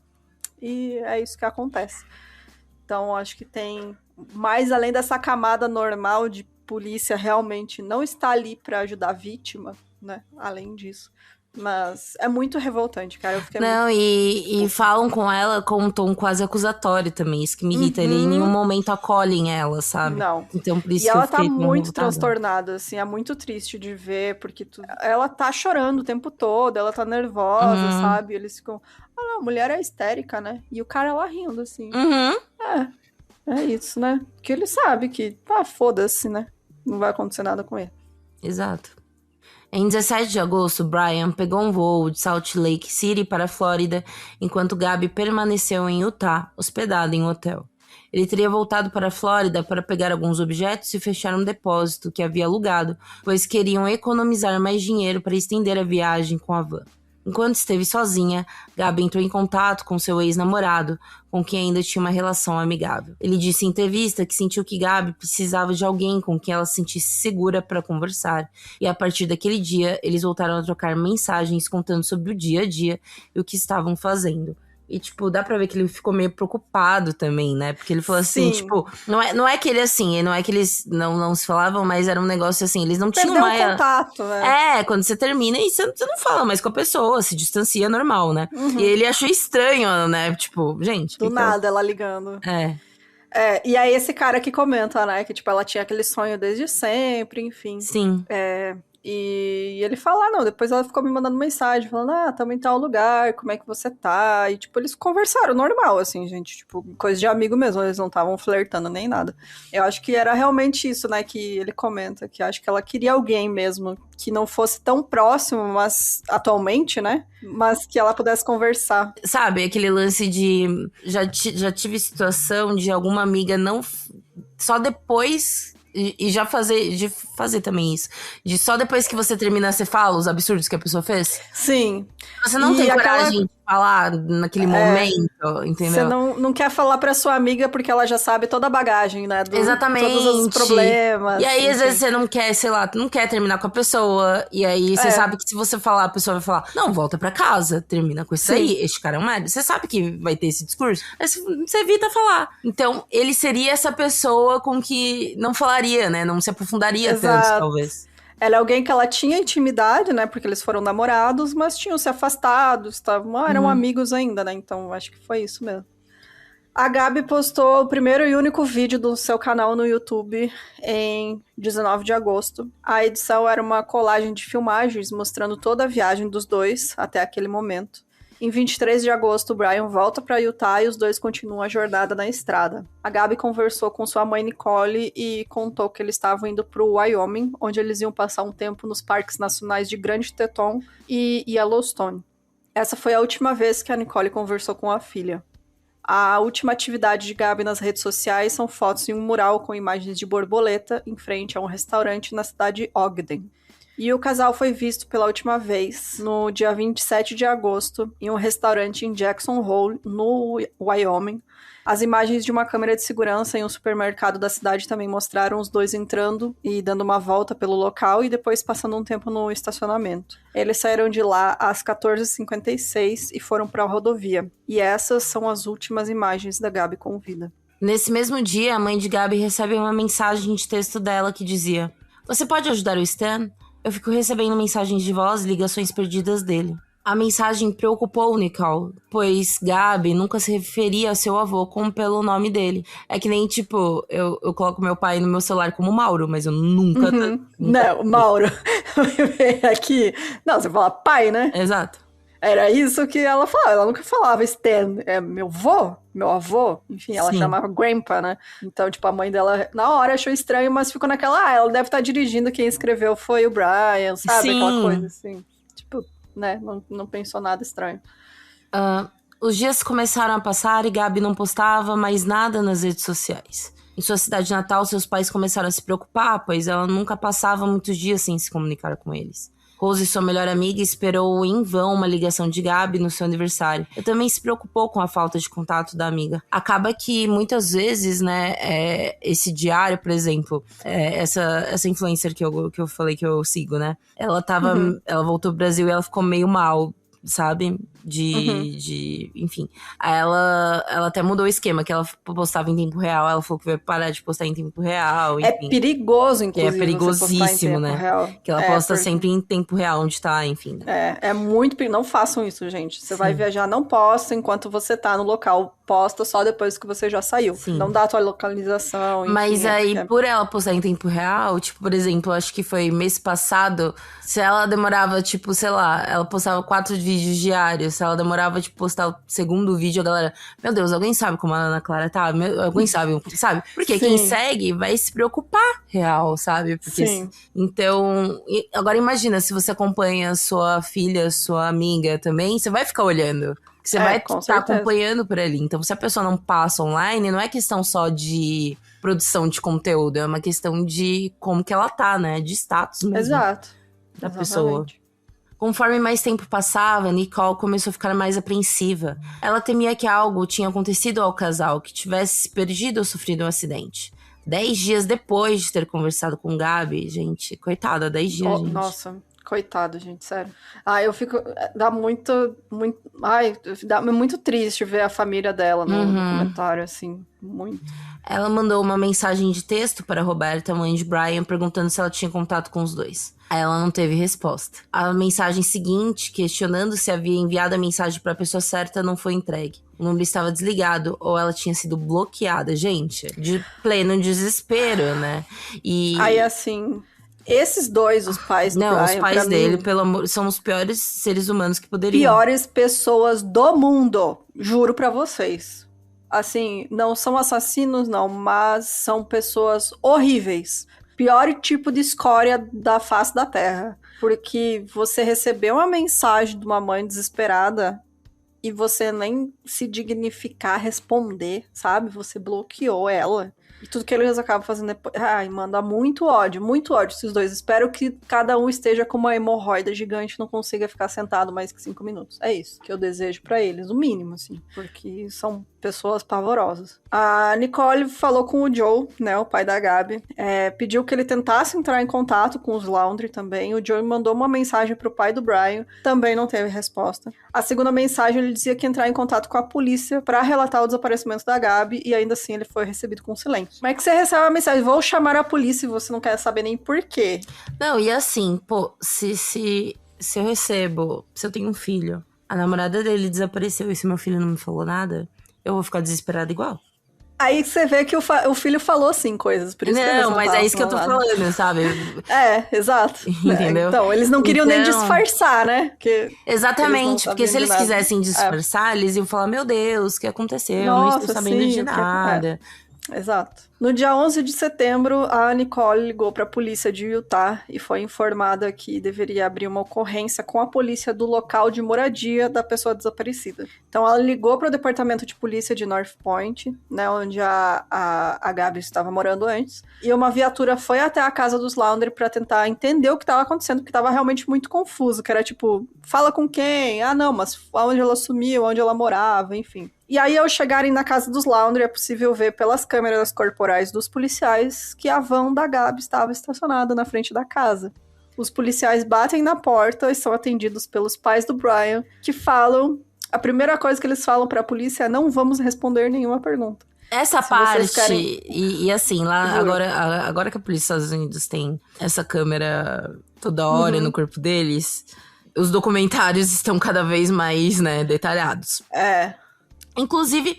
e é isso que acontece. Então, acho que tem, mais além dessa camada normal de polícia realmente não está ali para ajudar a vítima, né, além disso. Mas é muito revoltante, cara. Eu fiquei e falam com ela com um tom quase acusatório também. Isso que me irrita. Ele em nenhum momento acolhem ela, sabe? Não. Então, por isso e que ela eu fiquei tá muito revoltada. transtornada, assim. É muito triste de ver, porque ela tá chorando o tempo todo. Ela tá nervosa, sabe? Eles ficam... não, a mulher é histérica, né? E o cara lá rindo, assim. É isso, né? Porque ele sabe que... foda-se, né? Não vai acontecer nada com ele. Exato. Em 17 de agosto, Brian pegou um voo de Salt Lake City para a Flórida, enquanto Gabi permaneceu em Utah, hospedada em um hotel. Ele teria voltado para a Flórida para pegar alguns objetos e fechar um depósito que havia alugado, pois queriam economizar mais dinheiro para estender a viagem com a van. Enquanto esteve sozinha, Gabi entrou em contato com seu ex-namorado, com quem ainda tinha uma relação amigável. Ele disse em entrevista que sentiu que Gabi precisava de alguém com quem ela se sentisse segura para conversar, e a partir daquele dia, eles voltaram a trocar mensagens contando sobre o dia a dia e o que estavam fazendo. E, tipo, dá pra ver que ele ficou meio preocupado também, né? Porque ele falou assim, Sim. tipo, não é que ele assim, não é que eles não se falavam, mas era um negócio assim, eles não tinham Perdeu o mais. contato, né? Quando você termina e você não fala mais com a pessoa, se distancia normal, né? E Uhum. ele achou estranho, né? Tipo, gente, Do nada ela ligando. É. E aí esse cara que comenta, né, que tipo, ela tinha aquele sonho desde sempre, enfim. Sim. E ele fala, não, depois ela ficou me mandando mensagem, falando, tamo em tal lugar, como é que você tá? E, tipo, eles conversaram normal, assim, gente, tipo, coisa de amigo mesmo, eles não estavam flertando nem nada. Eu acho que era realmente isso, né, que ele comenta, que acho que ela queria alguém mesmo, que não fosse tão próximo, mas atualmente, né, mas que ela pudesse conversar. Sabe, aquele lance de... Já tive situação de alguma amiga não... Só depois... E já de fazer também isso. De só depois que você termina, você fala os absurdos que a pessoa fez. Sim. Você não tem coragem de falar naquele momento, entendeu? Você não quer falar pra sua amiga porque ela já sabe toda a bagagem, né? Exatamente. Todos os problemas. E aí, enfim. às vezes, você não quer, sei lá, não quer terminar com a pessoa. E aí, você sabe que se você falar, a pessoa vai falar, não, volta pra casa, termina com isso aí. Este cara é um merda. Você sabe que vai ter esse discurso. Aí você evita falar. Então, ele seria essa pessoa com que não falaria, né? Não se aprofundaria tanto, talvez. Ela é alguém que ela tinha intimidade, né? Porque eles foram namorados, mas tinham se afastado, eram amigos ainda, né? Então acho que foi isso mesmo. A Gabi postou o primeiro e único vídeo do seu canal no YouTube em 19 de agosto. A edição era uma colagem de filmagens mostrando toda a viagem dos dois até aquele momento. Em 23 de agosto, o Brian volta para Utah e os dois continuam a jornada na estrada. A Gabi conversou com sua mãe Nicole e contou que eles estavam indo para o Wyoming, onde eles iam passar um tempo nos parques nacionais de Grande Teton e Yellowstone. Essa foi a última vez que a Nicole conversou com a filha. A última atividade de Gabi nas redes sociais são fotos em um mural com imagens de borboleta em frente a um restaurante na cidade de Ogden. E o casal foi visto pela última vez no dia 27 de agosto em um restaurante em Jackson Hole, no Wyoming. As imagens de uma câmera de segurança em um supermercado da cidade também mostraram os dois entrando e dando uma volta pelo local e depois passando um tempo no estacionamento. Eles saíram de lá às 14h56 e foram para a rodovia. E essas são as últimas imagens da Gabi com vida. Nesse mesmo dia, a mãe de Gabi recebe uma mensagem de texto dela que dizia: "Você pode ajudar o Stan? Eu fico recebendo mensagens de voz e ligações perdidas dele." A mensagem preocupou Nicole, pois Gabi nunca se referia a seu avô como pelo nome dele. É que nem, tipo, eu coloco meu pai no meu celular como Mauro, mas eu nunca... Não, Mauro. Aqui... Não, você fala pai, né? Exato. Era isso que ela falava. Ela nunca falava Stan, é meu vô, meu avô. Enfim, ela chamava Grandpa, né? Então, tipo, a mãe dela, na hora, achou estranho, mas ficou naquela... ela deve estar dirigindo, quem escreveu foi o Brian, sabe? Sim. Aquela coisa, assim. Tipo, né? Não pensou nada estranho. Os dias começaram a passar e Gabi não postava mais nada nas redes sociais. Em sua cidade natal, seus pais começaram a se preocupar, pois ela nunca passava muitos dias sem se comunicar com eles. Rose, sua melhor amiga, esperou em vão uma ligação de Gabi no seu aniversário. Ela também se preocupou com a falta de contato da amiga. Acaba que, muitas vezes, né, esse diário, por exemplo, essa influencer que eu falei que eu sigo, né, ela voltou pro Brasil e ela ficou meio mal, sabe? Enfim. Aí ela até mudou o esquema, que ela postava em tempo real. Ela falou que vai parar de postar em tempo real. Enfim. É perigoso, inclusive. Que é perigosíssimo, né? Real. Que ela posta sempre em tempo real onde tá, enfim. Né? É muito perigoso. Não façam isso, gente. Você vai viajar, não posta enquanto você tá no local. Posta só depois que você já saiu. Sim. Não dá a tua localização. Enfim, mas aí, por ela postar em tempo real, tipo, por exemplo, acho que foi mês passado, se ela demorava, tipo, sei lá, ela postava 4 vídeos diários, se ela demorava, tipo, postar o segundo vídeo, a galera, meu Deus, alguém sabe como a Ana Clara tá? Alguém sabe? Porque quem segue vai se preocupar real, sabe? Porque, então, agora imagina, se você acompanha sua filha, sua amiga também, você vai ficar olhando. Você vai estar acompanhando por ali. Então, se a pessoa não passa online, não é questão só de produção de conteúdo, é uma questão de como que ela tá, né? De status mesmo. Exato. Da pessoa. Conforme mais tempo passava, Nicole começou a ficar mais apreensiva. Ela temia que algo tinha acontecido ao casal, que tivesse se perdido ou sofrido um acidente. 10 dias depois de ter conversado com Gabi, gente, coitada, 10 dias, gente. Nossa, Coitado, gente, sério. Eu fico... Dá muito... dá muito triste ver a família dela no documentário, assim. Muito. Ela mandou uma mensagem de texto para a Roberta, mãe de Brian, perguntando se ela tinha contato com os dois. Aí ela não teve resposta. A mensagem seguinte, questionando se havia enviado a mensagem para a pessoa certa, não foi entregue. O número estava desligado ou ela tinha sido bloqueada. Gente, de pleno desespero, né? E... Aí, assim... Esses dois, os pais do Brian... Não, os pais dele, pelo amor, são os piores seres humanos que poderiam. Piores pessoas do mundo. Juro pra vocês. Assim, não são assassinos, não, mas são pessoas horríveis. Pior tipo de escória da face da Terra. Porque você recebeu uma mensagem de uma mãe desesperada e você nem se dignificar responder, sabe? Você bloqueou ela. E tudo que eles acabam fazendo depois... manda muito ódio esses dois. Espero que cada um esteja com uma hemorroida gigante e não consiga ficar sentado mais que 5 minutos. É isso que eu desejo pra eles, o mínimo, assim. Porque são pessoas pavorosas. A Nicole falou com o Joe, né, o pai da Gabi. Pediu que ele tentasse entrar em contato com os Laundrie também. O Joe mandou uma mensagem pro pai do Brian. Também não teve resposta. A segunda mensagem, ele dizia que ia entrar em contato com a polícia pra relatar o desaparecimento da Gabi. E ainda assim, ele foi recebido com silêncio. Como é que você recebe a mensagem? Vou chamar a polícia e você não quer saber nem por quê. Não, e assim, pô, se eu recebo, se eu tenho um filho, a namorada dele desapareceu e se meu filho não me falou nada, eu vou ficar desesperada igual. Aí você vê que o filho falou, sim, coisas. Por isso que eles não mas é isso que eu tô falando, sabe? Exato. Entendeu? Então, eles não queriam nem disfarçar, né? Exatamente, porque se eles quisessem disfarçar, eles iam falar, meu Deus, o que aconteceu? Nossa, não estou sabendo de nada. Exato. No dia 11 de setembro, a Nicole ligou para a polícia de Utah e foi informada que deveria abrir uma ocorrência com a polícia do local de moradia da pessoa desaparecida. Então, ela ligou para o departamento de polícia de North Point, né, onde a Gabi estava morando antes, e uma viatura foi até a casa dos Laundrie para tentar entender o que estava acontecendo, porque estava realmente muito confuso, que era tipo, fala com quem? Não, mas onde ela sumiu, onde ela morava, enfim. E aí, ao chegarem na casa dos Laundrie, é possível ver pelas câmeras corporais dos policiais que a van da Gabi estava estacionada na frente da casa. Os policiais batem na porta e são atendidos pelos pais do Brian, que falam... A primeira coisa que eles falam para a polícia é: não vamos responder nenhuma pergunta. Essa parte, e assim, lá agora que a polícia dos Estados Unidos tem essa câmera toda hora no corpo deles, os documentários estão cada vez mais, né, detalhados. Inclusive,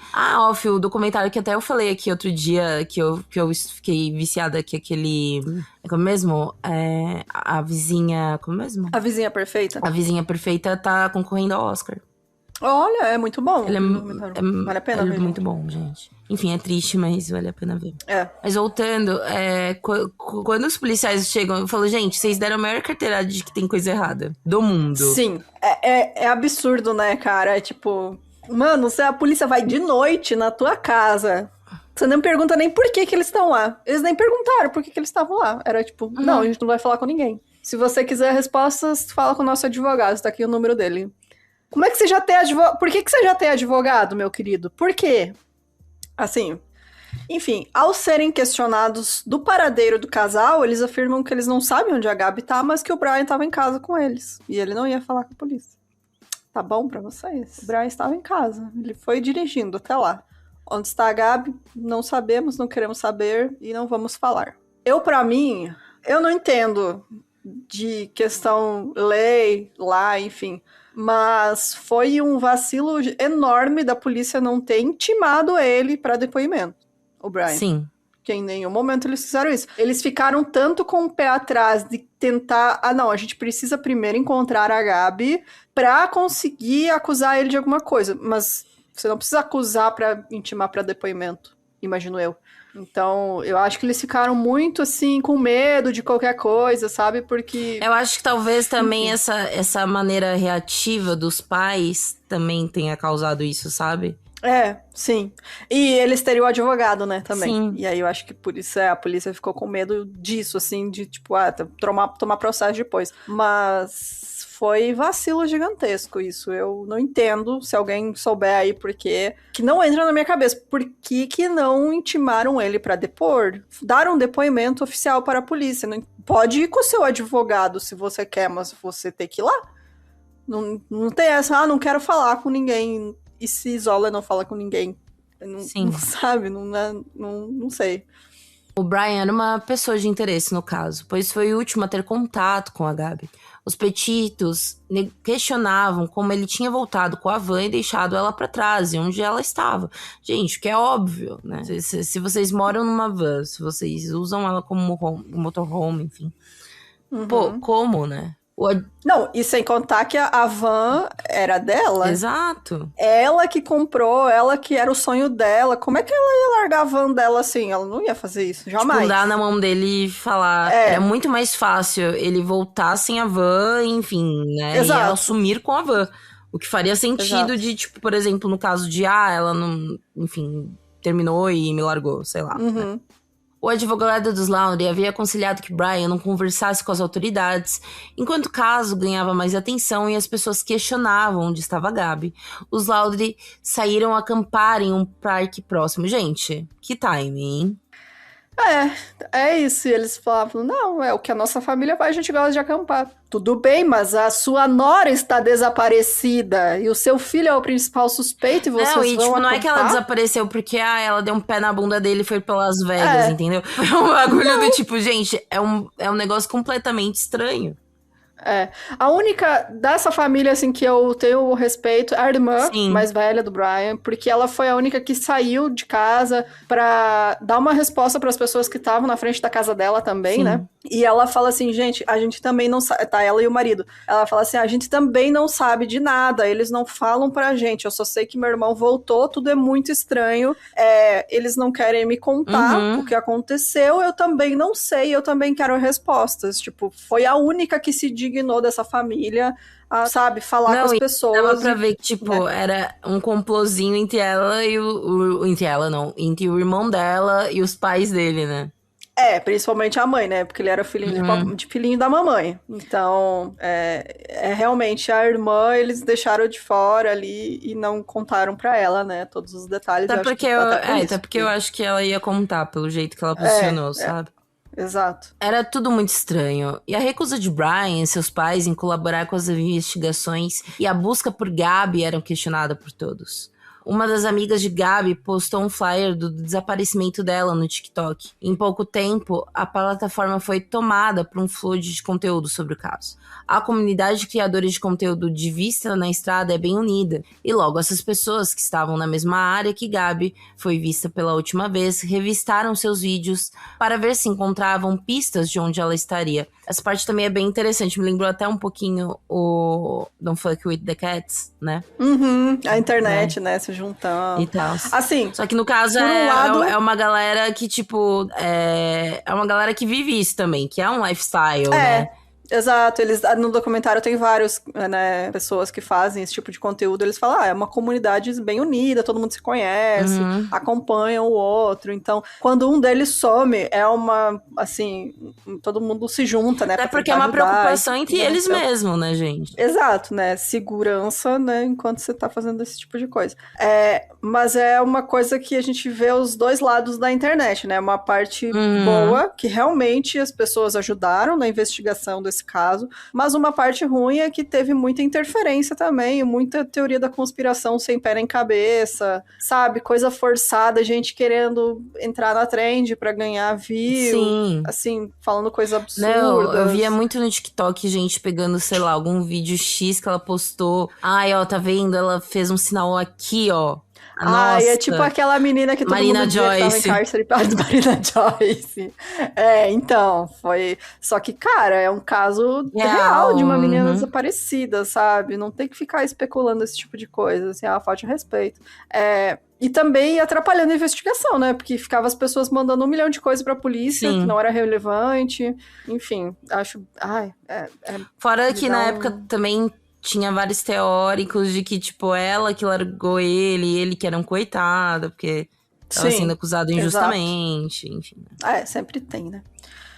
o documentário que até eu falei aqui outro dia, que eu fiquei viciada, que aquele... Como mesmo? A vizinha... Como mesmo? A Vizinha Perfeita. A Vizinha Perfeita tá concorrendo ao Oscar. Olha, é muito bom. Vale a pena ver. É muito bom, gente. Enfim, é triste, mas vale a pena ver. Mas voltando, quando os policiais chegam, eu falo, gente, vocês deram a maior carteirada de que tem coisa errada do mundo. Sim, é absurdo, né, cara? É tipo... Mano, se a polícia vai de noite na tua casa, você não pergunta nem por que eles estão lá. Eles nem perguntaram por que eles estavam lá. Era tipo, não, a gente não vai falar com ninguém. Se você quiser respostas, fala com o nosso advogado, tá aqui o número dele. Como é que você já tem advogado? Por que você já tem advogado, meu querido? Por quê? Assim, enfim, ao serem questionados do paradeiro do casal, eles afirmam que eles não sabem onde a Gabi tá, mas que o Brian tava em casa com eles. E ele não ia falar com a polícia. Tá bom pra vocês? O Brian estava em casa. Ele foi dirigindo até lá. Onde está a Gabi? Não sabemos, não queremos saber e não vamos falar. Pra mim, eu não entendo de questão lei, lá, enfim. Mas foi um vacilo enorme da polícia não ter intimado ele para depoimento. O Brian. Sim. Que em nenhum momento eles fizeram isso. Eles ficaram tanto com o pé atrás de tentar... não, a gente precisa primeiro encontrar a Gabi pra conseguir acusar ele de alguma coisa. Mas você não precisa acusar pra intimar pra depoimento, imagino eu. Então, eu acho que eles ficaram muito, assim, com medo de qualquer coisa, sabe? Porque... Eu acho que talvez também essa maneira reativa dos pais também tenha causado isso, sabe? Sim. E eles teriam o advogado, né, também. Sim. E aí eu acho que por isso a polícia ficou com medo disso, assim, de tipo, tomar processo depois. Mas foi vacilo gigantesco isso. Eu não entendo, se alguém souber aí porque que não entra na minha cabeça. Por que não intimaram ele para depor? Dar um depoimento oficial para a polícia. Não, pode ir com o seu advogado se você quer, mas você tem que ir lá. Não tem essa, não quero falar com ninguém. E se isola e não fala com ninguém. Não sabe, não sei. O Brian era uma pessoa de interesse no caso, pois foi o último a ter contato com a Gabi. Os petitos questionavam como ele tinha voltado com a van e deixado ela pra trás, e onde ela estava. Gente, o que é óbvio, né? Se vocês moram numa van, se vocês usam ela como motorhome, enfim. Pô, como, né? Não, e sem contar que a van era dela. Exato. Ela que comprou, ela que era o sonho dela. Como é que ela ia largar a van dela assim? Ela não ia fazer isso, jamais. Tipo, dar na mão dele e falar. Era muito mais fácil ele voltar sem a van, enfim, né? Exato. E ela sumir com a van. O que faria sentido Exato. de, tipo, por exemplo, no caso de, ela não, enfim, terminou e me largou, sei lá. Né? O advogado dos Lowry havia aconselhado que Brian não conversasse com as autoridades, enquanto o caso ganhava mais atenção e as pessoas questionavam onde estava a Gabi. Os Lowry saíram acampar em um parque próximo. Gente, que timing, hein? É isso. E eles falavam, não, é o que a nossa família faz, a gente gosta de acampar. Tudo bem, mas a sua nora está desaparecida e o seu filho é o principal suspeito e vocês vão acampar? Não é que ela desapareceu porque ela deu um pé na bunda dele e foi pra Las Vegas, entendeu? Foi um bagulho do tipo, gente, é um negócio completamente estranho. A única dessa família, assim, que eu tenho respeito é a irmã mais velha do Brian, porque ela foi a única que saiu de casa pra dar uma resposta pras pessoas que estavam na frente da casa dela também, né? E ela fala assim, gente, a gente também não sabe, tá, ela e o marido, ela fala assim, a gente também não sabe de nada, eles não falam pra gente, eu só sei que meu irmão voltou, tudo é muito estranho, eles não querem me contar o que aconteceu, eu também não sei, eu também quero respostas, tipo, foi a única que se dignou dessa família a, sabe, falar com as pessoas. Dava pra ver que, tipo, era um complozinho entre ela e entre o irmão dela e os pais dele, né? Principalmente a mãe, né? Porque ele era filhinho de filhinho da mamãe. Então, realmente a irmã, eles deixaram de fora ali e não contaram pra ela, né? Todos os detalhes. Até porque eu acho que ela ia contar pelo jeito que ela posicionou, sabe? Exato. Era tudo muito estranho. E a recusa de Brian e seus pais em colaborar com as investigações e a busca por Gabi eram questionadas por todos. Uma das amigas de Gabi postou um flyer do desaparecimento dela no TikTok. Em pouco tempo, a plataforma foi tomada por um flood de conteúdo sobre o caso. A comunidade de criadores de conteúdo de Vista na Estrada é bem unida. E logo, essas pessoas que estavam na mesma área que Gabi foi vista pela última vez, revistaram seus vídeos para ver se encontravam pistas de onde ela estaria. Essa parte também é bem interessante. Me lembrou até um pouquinho o Don't Fuck With The Cats, né? A internet, né? Se juntando. E tal. Assim, só que no caso é uma galera que, tipo, é uma galera que vive isso também, que é um lifestyle, né? Exato, no documentário tem vários, né, pessoas que fazem esse tipo de conteúdo, eles falam, é uma comunidade bem unida, todo mundo se conhece, acompanha o outro, então, quando um deles some, assim, todo mundo se junta, né, é porque é uma preocupação entre eles mesmos, né, gente? Exato, né, segurança, né, enquanto você tá fazendo esse tipo de coisa. Mas é uma coisa que a gente vê os dois lados da internet, né, uma parte boa, que realmente as pessoas ajudaram na investigação desse caso, mas uma parte ruim é que teve muita interferência também, muita teoria da conspiração sem pé nem cabeça, sabe? Coisa forçada, gente querendo entrar na trend pra ganhar view, assim, falando coisa absurda. Não, eu via muito no TikTok gente pegando, sei lá, algum vídeo X que ela postou. Ai, ó, tá vendo? Ela fez um sinal aqui, ó. Nossa. É tipo aquela menina que todo Marina mundo dizia Joyce. que tava em cárcere, Marina Joyce. Então, foi... Só que, cara, é um caso real de uma menina desaparecida, sabe? Não tem que ficar especulando esse tipo de coisa, assim, falta de respeito. E também atrapalhando a investigação, né? Porque ficava as pessoas mandando 1 milhão de coisas pra polícia, que não era relevante. Enfim, acho... Fora que na época também... Tinha vários teóricos de que, tipo, ela que largou ele que era um coitado, porque tava sendo acusado injustamente, enfim. Sempre tem, né?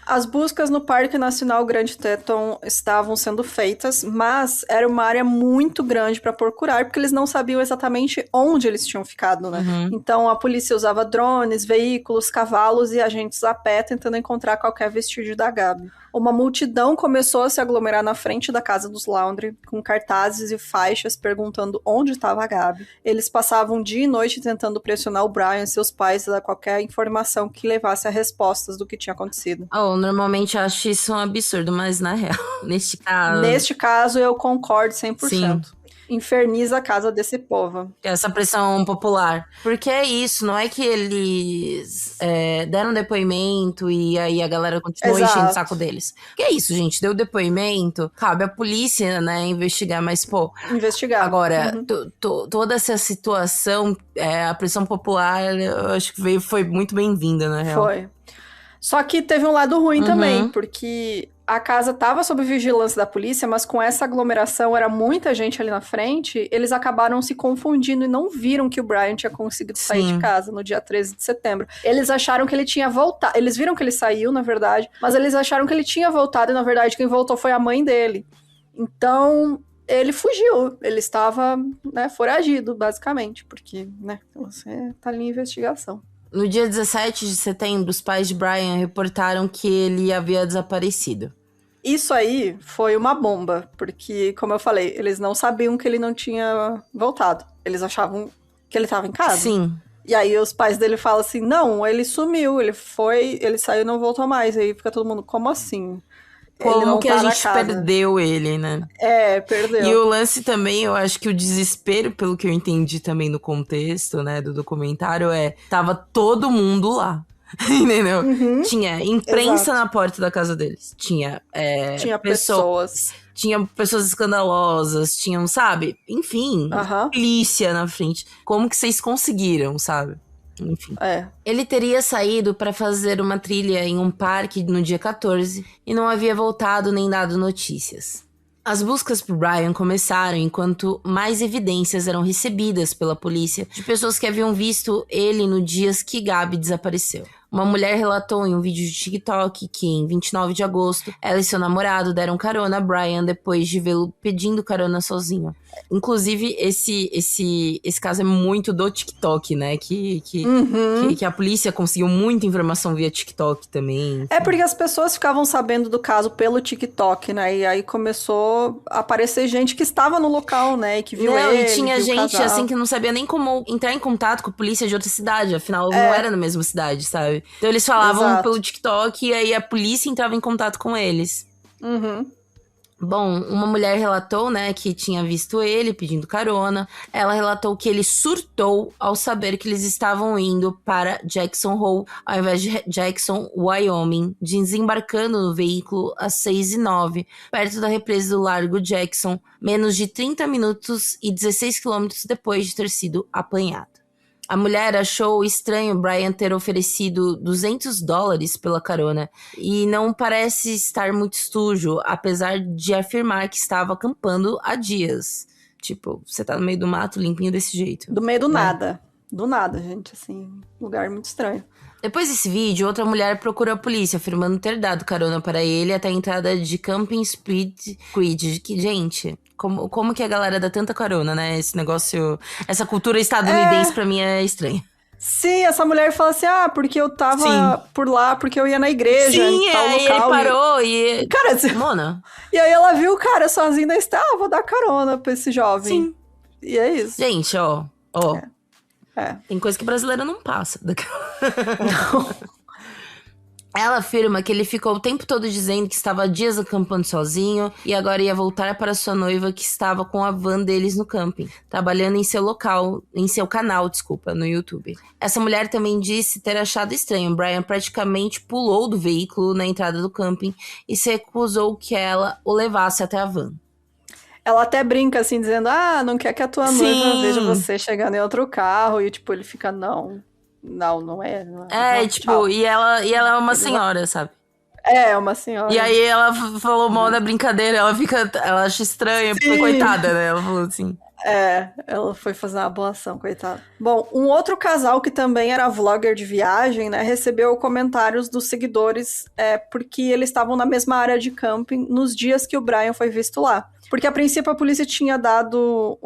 As buscas no Parque Nacional Grande Teton estavam sendo feitas, mas era uma área muito grande para procurar, porque eles não sabiam exatamente onde eles tinham ficado, né? Então a polícia usava drones, veículos, cavalos e agentes a pé tentando encontrar qualquer vestígio da Gabi. Uma multidão começou a se aglomerar na frente da casa dos Laundrie, com cartazes e faixas perguntando onde estava a Gabi. Eles passavam dia e noite tentando pressionar o Brian e seus pais a dar qualquer informação que levasse a respostas do que tinha acontecido. Normalmente eu acho isso um absurdo, mas na real, Neste caso eu concordo 100%. Sim. Inferniza a casa desse povo. Essa pressão popular. Porque é isso, não é que eles deram depoimento e aí a galera continua enchendo o saco deles. Que é isso, gente, deu depoimento, cabe à polícia, né, investigar, mas pô... Investigar. Agora, toda essa situação, a pressão popular, eu acho que foi muito bem-vinda, na real. Foi. Só que teve um lado ruim também, porque... A casa estava sob vigilância da polícia, mas com essa aglomeração, era muita gente ali na frente, eles acabaram se confundindo e não viram que o Brian tinha conseguido sair de casa no dia 13 de setembro. Eles acharam que ele tinha voltado. Eles viram que ele saiu, na verdade, mas eles acharam que ele tinha voltado e, na verdade, quem voltou foi a mãe dele. Então, ele fugiu. Ele estava, né, foragido, basicamente, porque, né, você tá ali em investigação. No dia 17 de setembro, os pais de Brian reportaram que ele havia desaparecido. Isso aí foi uma bomba, porque, como eu falei, eles não sabiam que ele não tinha voltado. Eles achavam que ele estava em casa. Sim. E aí os pais dele falam assim, não, ele sumiu, ele saiu e não voltou mais. Aí fica todo mundo, como assim? Como que a gente perdeu ele, né? Perdeu. E o lance também, eu acho que o desespero, pelo que eu entendi também no contexto, né, do documentário, tava todo mundo lá. Entendeu? Tinha imprensa na porta da casa deles. Tinha pessoas. Tinha pessoas escandalosas, tinham, sabe? Enfim, polícia na frente. Como que vocês conseguiram, sabe? Enfim. Ele teria saído para fazer uma trilha em um parque no dia 14 e não havia voltado nem dado notícias. As buscas por Brian começaram enquanto mais evidências eram recebidas pela polícia de pessoas que haviam visto ele no dias que Gabi desapareceu. Uma mulher relatou em um vídeo de TikTok que, em 29 de agosto, ela e seu namorado deram carona a Brian depois de vê-lo pedindo carona sozinho. Inclusive, esse caso é muito do TikTok, né? Que a polícia conseguiu muita informação via TikTok também. Enfim. Porque as pessoas ficavam sabendo do caso pelo TikTok, né? E aí começou a aparecer gente que estava no local, né? E que viu ele, e tinha gente, assim, que não sabia nem como entrar em contato com a polícia de outra cidade. Afinal, não era na mesma cidade, sabe? Então eles falavam pelo TikTok e aí a polícia entrava em contato com eles. Bom, uma mulher relatou, né, que tinha visto ele pedindo carona. Ela relatou que ele surtou ao saber que eles estavam indo para Jackson Hole, ao invés de Jackson, Wyoming, desembarcando no veículo às 6h09, perto da represa do Largo Jackson, menos de 30 minutos e 16 quilômetros depois de ter sido apanhado. A mulher achou estranho Brian ter oferecido $200 pela carona e não parece estar muito sujo, apesar de afirmar que estava acampando há dias. Tipo, você tá no meio do mato limpinho desse jeito. Do meio do nada. Do nada, gente, assim, lugar muito estranho. Depois desse vídeo, outra mulher procurou a polícia, afirmando ter dado carona para ele até a entrada de Camping Split Creek. Que, gente, como que a galera dá tanta carona, né? Esse negócio, essa cultura estadunidense pra mim é estranha. Sim, essa mulher fala assim, porque eu tava por lá, porque eu ia na igreja, em tal local. Ele parou e... Cara, assim, Mona. E aí ela viu o cara sozinho na estrada, vou dar carona pra esse jovem. Sim. E é isso. Gente, ó. Tem coisa que brasileira não passa. Não. Ela afirma que ele ficou o tempo todo dizendo que estava há dias acampando sozinho e agora ia voltar para sua noiva que estava com a van deles no camping, trabalhando em seu canal, no YouTube. Essa mulher também disse ter achado estranho. Brian praticamente pulou do veículo na entrada do camping e se recusou que ela o levasse até a van. Ela até brinca assim, dizendo, não quer que a tua noiva veja você chegando em outro carro. E tipo, ele fica, não é. E ela é uma senhora, sabe? É uma senhora. E aí ela falou mal da brincadeira, ela acha estranha, porque coitada, né? Ela falou assim. Ela foi fazer uma boa ação, coitada. Bom, um outro casal que também era vlogger de viagem, né, recebeu comentários dos seguidores porque eles estavam na mesma área de camping nos dias que o Brian foi visto lá. Porque a princípio a polícia tinha dado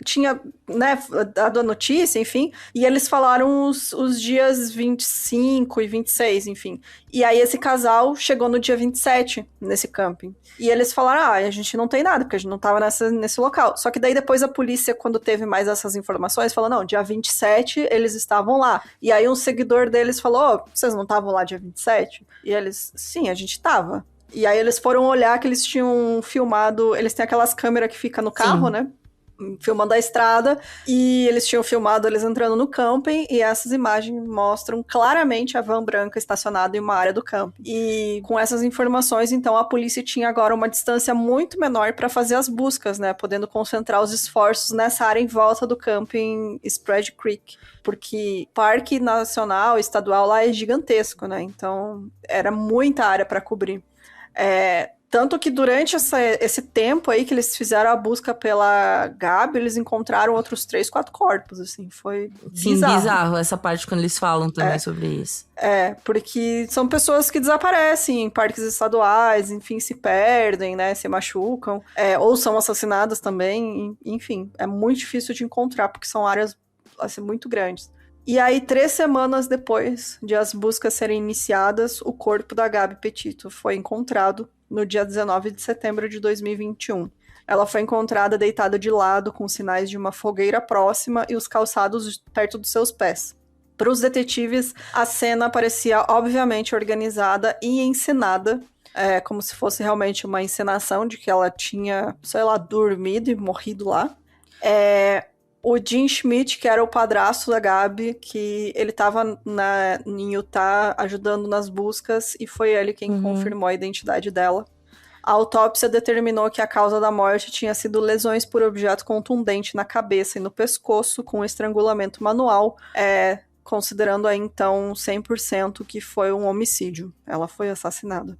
tinha, né, dado a notícia, enfim, e eles falaram os dias 25 e 26, enfim. E aí esse casal chegou no dia 27 nesse camping. E eles falaram, a gente não tem nada, porque a gente não tava nesse local. Só que daí depois a polícia, quando teve mais essas informações, falou, não, dia 27 eles estavam lá. E aí um seguidor deles falou, vocês não estavam lá dia 27? E eles, sim, a gente tava. E aí eles foram olhar que eles tinham filmado, eles têm aquelas câmeras que ficam no carro, sim, né? Filmando a estrada, e eles tinham filmado eles entrando no camping, e essas imagens mostram claramente a van branca estacionada em uma área do camping. E com essas informações, então, a polícia tinha agora uma distância muito menor para fazer as buscas, né, podendo concentrar os esforços nessa área em volta do camping Spread Creek, porque Parque Nacional Estadual lá é gigantesco, né, então era muita área para cobrir. Tanto que durante esse tempo aí que eles fizeram a busca pela Gabi, eles encontraram outros 3, 4 corpos, assim, foi bizarro. Sim, bizarro essa parte quando eles falam também sobre isso. Porque são pessoas que desaparecem em parques estaduais, enfim, se perdem, né, se machucam, ou são assassinadas também, enfim, é muito difícil de encontrar, porque são áreas, assim, muito grandes. E aí, 3 semanas depois de as buscas serem iniciadas, o corpo da Gabi Petito foi encontrado no dia 19 de setembro de 2021. Ela foi encontrada deitada de lado, com sinais de uma fogueira próxima e os calçados perto dos seus pés. Para os detetives, a cena parecia obviamente organizada e encenada, como se fosse realmente uma encenação de que ela tinha, sei lá, dormido e morrido lá. O Jim Schmidt, que era o padrasto da Gabi, que ele estava em Utah ajudando nas buscas, e foi ele quem confirmou a identidade dela. A autópsia determinou que a causa da morte tinha sido lesões por objeto contundente na cabeça e no pescoço, com estrangulamento manual, considerando aí então 100% que foi um homicídio. Ela foi assassinada.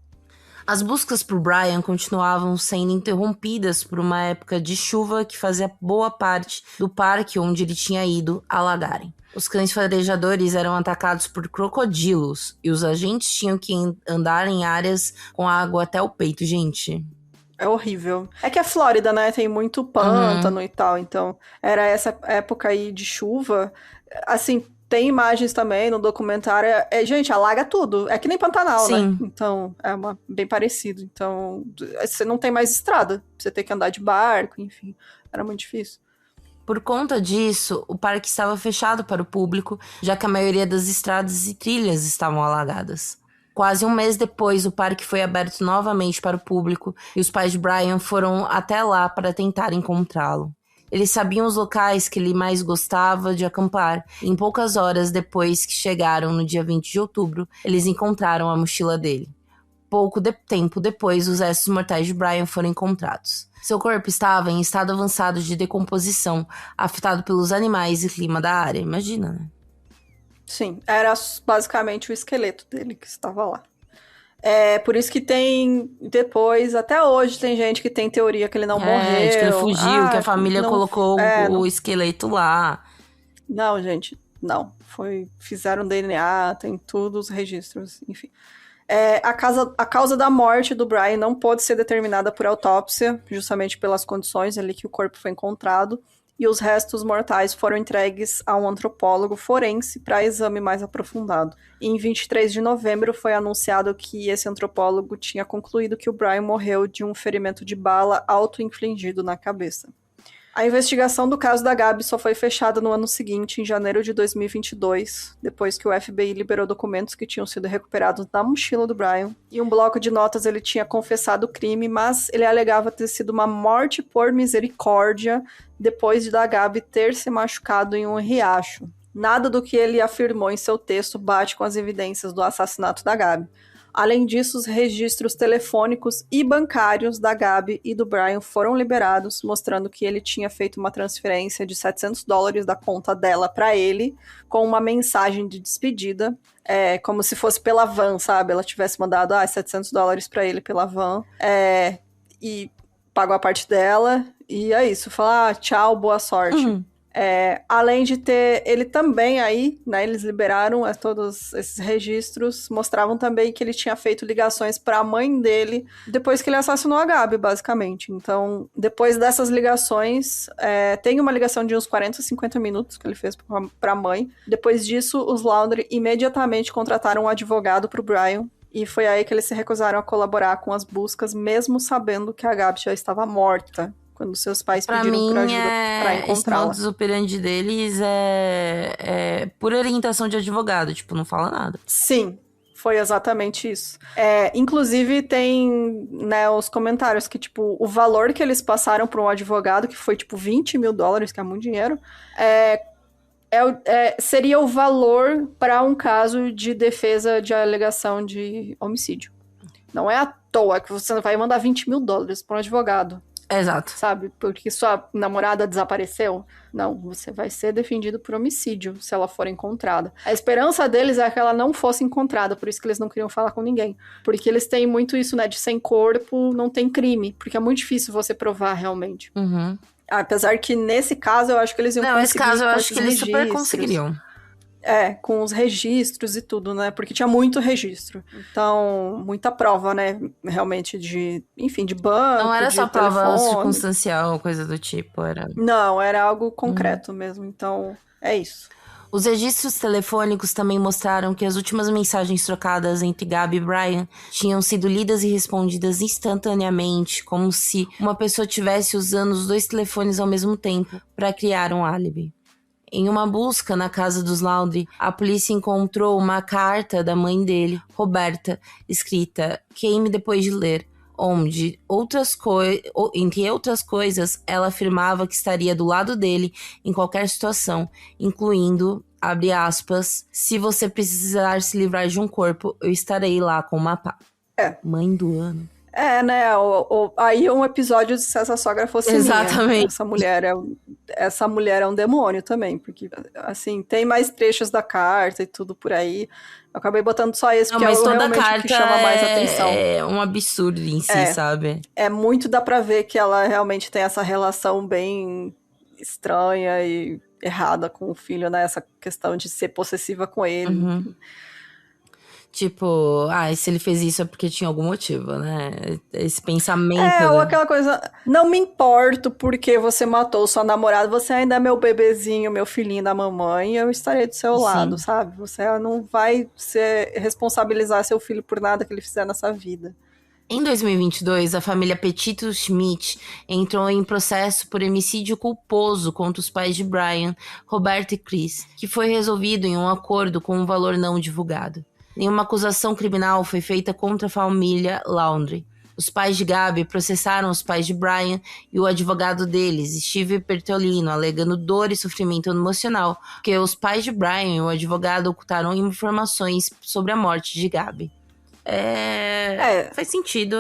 As buscas por Brian continuavam sendo interrompidas por uma época de chuva que fazia boa parte do parque onde ele tinha ido alagarem. Os cães farejadores eram atacados por crocodilos e os agentes tinham que andar em áreas com água até o peito, gente. É horrível. É que a Flórida, né, tem muito pântano e tal, então era essa época aí de chuva, assim. Tem imagens também no documentário. Gente, alaga tudo. É que nem Pantanal, sim, né? Então, bem parecido. Então, você não tem mais estrada. Você tem que andar de barco, enfim. Era muito difícil. Por conta disso, o parque estava fechado para o público, já que a maioria das estradas e trilhas estavam alagadas. Quase um mês depois, o parque foi aberto novamente para o público e os pais de Brian foram até lá para tentar encontrá-lo. Eles sabiam os locais que ele mais gostava de acampar. E em poucas horas depois que chegaram, no dia 20 de outubro, eles encontraram a mochila dele. Pouco tempo depois, os restos mortais de Brian foram encontrados. Seu corpo estava em estado avançado de decomposição, afetado pelos animais e clima da área. Imagina, né? Sim, era basicamente o esqueleto dele que estava lá. Por isso que tem, depois, até hoje, tem gente que tem teoria que ele não morreu. De que ele fugiu, que a família colocou o esqueleto lá. Não, gente, não. Fizeram DNA, tem tudo, os registros, enfim. A causa da morte do Brian não pôde ser determinada por autópsia, justamente pelas condições ali que o corpo foi encontrado, e os restos mortais foram entregues a um antropólogo forense para exame mais aprofundado. E em 23 de novembro foi anunciado que esse antropólogo tinha concluído que o Brian morreu de um ferimento de bala auto-infligido na cabeça. A investigação do caso da Gabi só foi fechada no ano seguinte, em janeiro de 2022, depois que o FBI liberou documentos que tinham sido recuperados na mochila do Brian. E um bloco de notas ele tinha confessado o crime, mas ele alegava ter sido uma morte por misericórdia depois de da Gabi ter se machucado em um riacho. Nada do que ele afirmou em seu texto bate com as evidências do assassinato da Gabi. Além disso, os registros telefônicos e bancários da Gabi e do Brian foram liberados, mostrando que ele tinha feito uma transferência de $700 da conta dela para ele, com uma mensagem de despedida, como se fosse pela van, sabe? Ela tivesse mandado $700 para ele pela van. E pagou a parte dela, e é isso. Fala, tchau, boa sorte. Além de ter, ele também aí, né, eles liberaram todos esses registros, mostravam também que ele tinha feito ligações para a mãe dele depois que ele assassinou a Gabi, basicamente. Então, depois dessas ligações, tem uma ligação de uns 40, 50 minutos que ele fez para a mãe. Depois disso, os Laundrie imediatamente contrataram um advogado para o Brian, e foi aí que eles se recusaram a colaborar com as buscas, mesmo sabendo que a Gabi já estava morta, quando seus pais pediram por ajuda pra encontrá-la. Esse modus operandi deles é por orientação de advogado, tipo, não fala nada. Sim, foi exatamente isso. Inclusive, tem, né, os comentários que, tipo, o valor que eles passaram para um advogado, que foi, tipo, $20 mil, que é muito dinheiro, seria o valor para um caso de defesa de alegação de homicídio. Não é à toa que você vai mandar $20 mil para um advogado. Exato. Sabe? Porque sua namorada desapareceu. Não, você vai ser defendido por homicídio se ela for encontrada. A esperança deles é que ela não fosse encontrada, por isso que eles não queriam falar com ninguém. Porque eles têm muito isso, né? De sem corpo, não tem crime. Porque é muito difícil você provar realmente. Apesar que nesse caso eu acho que eles iam conseguir. Nesse caso eu acho que eles super conseguiriam. Com os registros e tudo, né? Porque tinha muito registro. Então, muita prova, né? Realmente de, enfim, de banco, não era de só telefone. Prova circunstancial, coisa do tipo, era... Não, era algo concreto mesmo. Então, é isso. Os registros telefônicos também mostraram que as últimas mensagens trocadas entre Gabi e Brian tinham sido lidas e respondidas instantaneamente, como se uma pessoa estivesse usando os dois telefones ao mesmo tempo para criar um álibi. Em uma busca na casa dos Laundrie, a polícia encontrou uma carta da mãe dele, Roberta, escrita "Queime depois de ler", onde, entre outras coisas, ela afirmava que estaria do lado dele em qualquer situação, incluindo, abre aspas, "se você precisar se livrar de um corpo, eu estarei lá com uma pá". Mãe do ano. Né? Aí um episódio de Se Essa Sogra Fosse Exatamente. Minha. Essa mulher é um demônio também, porque, assim, tem mais trechos da carta e tudo por aí. Eu acabei botando só esse, porque mas toda realmente carta que chama mais atenção. É um absurdo em si, sabe? Muito, dá pra ver que ela realmente tem essa relação bem estranha e errada com o filho, né? Essa questão de ser possessiva com ele. Tipo, se ele fez isso é porque tinha algum motivo, né? Esse pensamento. Ou aquela coisa, não me importo porque você matou sua namorada, você ainda é meu bebezinho, meu filhinho da mamãe, eu estarei do seu lado, sabe? Você não vai responsabilizar seu filho por nada que ele fizer nessa vida. Em 2022, a família Petito Schmidt entrou em processo por homicídio culposo contra os pais de Brian, Roberto e Chris, que foi resolvido em um acordo com um valor não divulgado. Nenhuma acusação criminal foi feita contra a família Laundrie. Os pais de Gabi processaram os pais de Brian e o advogado deles, Steve Bertolino, alegando dor e sofrimento emocional, porque os pais de Brian e o advogado ocultaram informações sobre a morte de Gabi. Faz sentido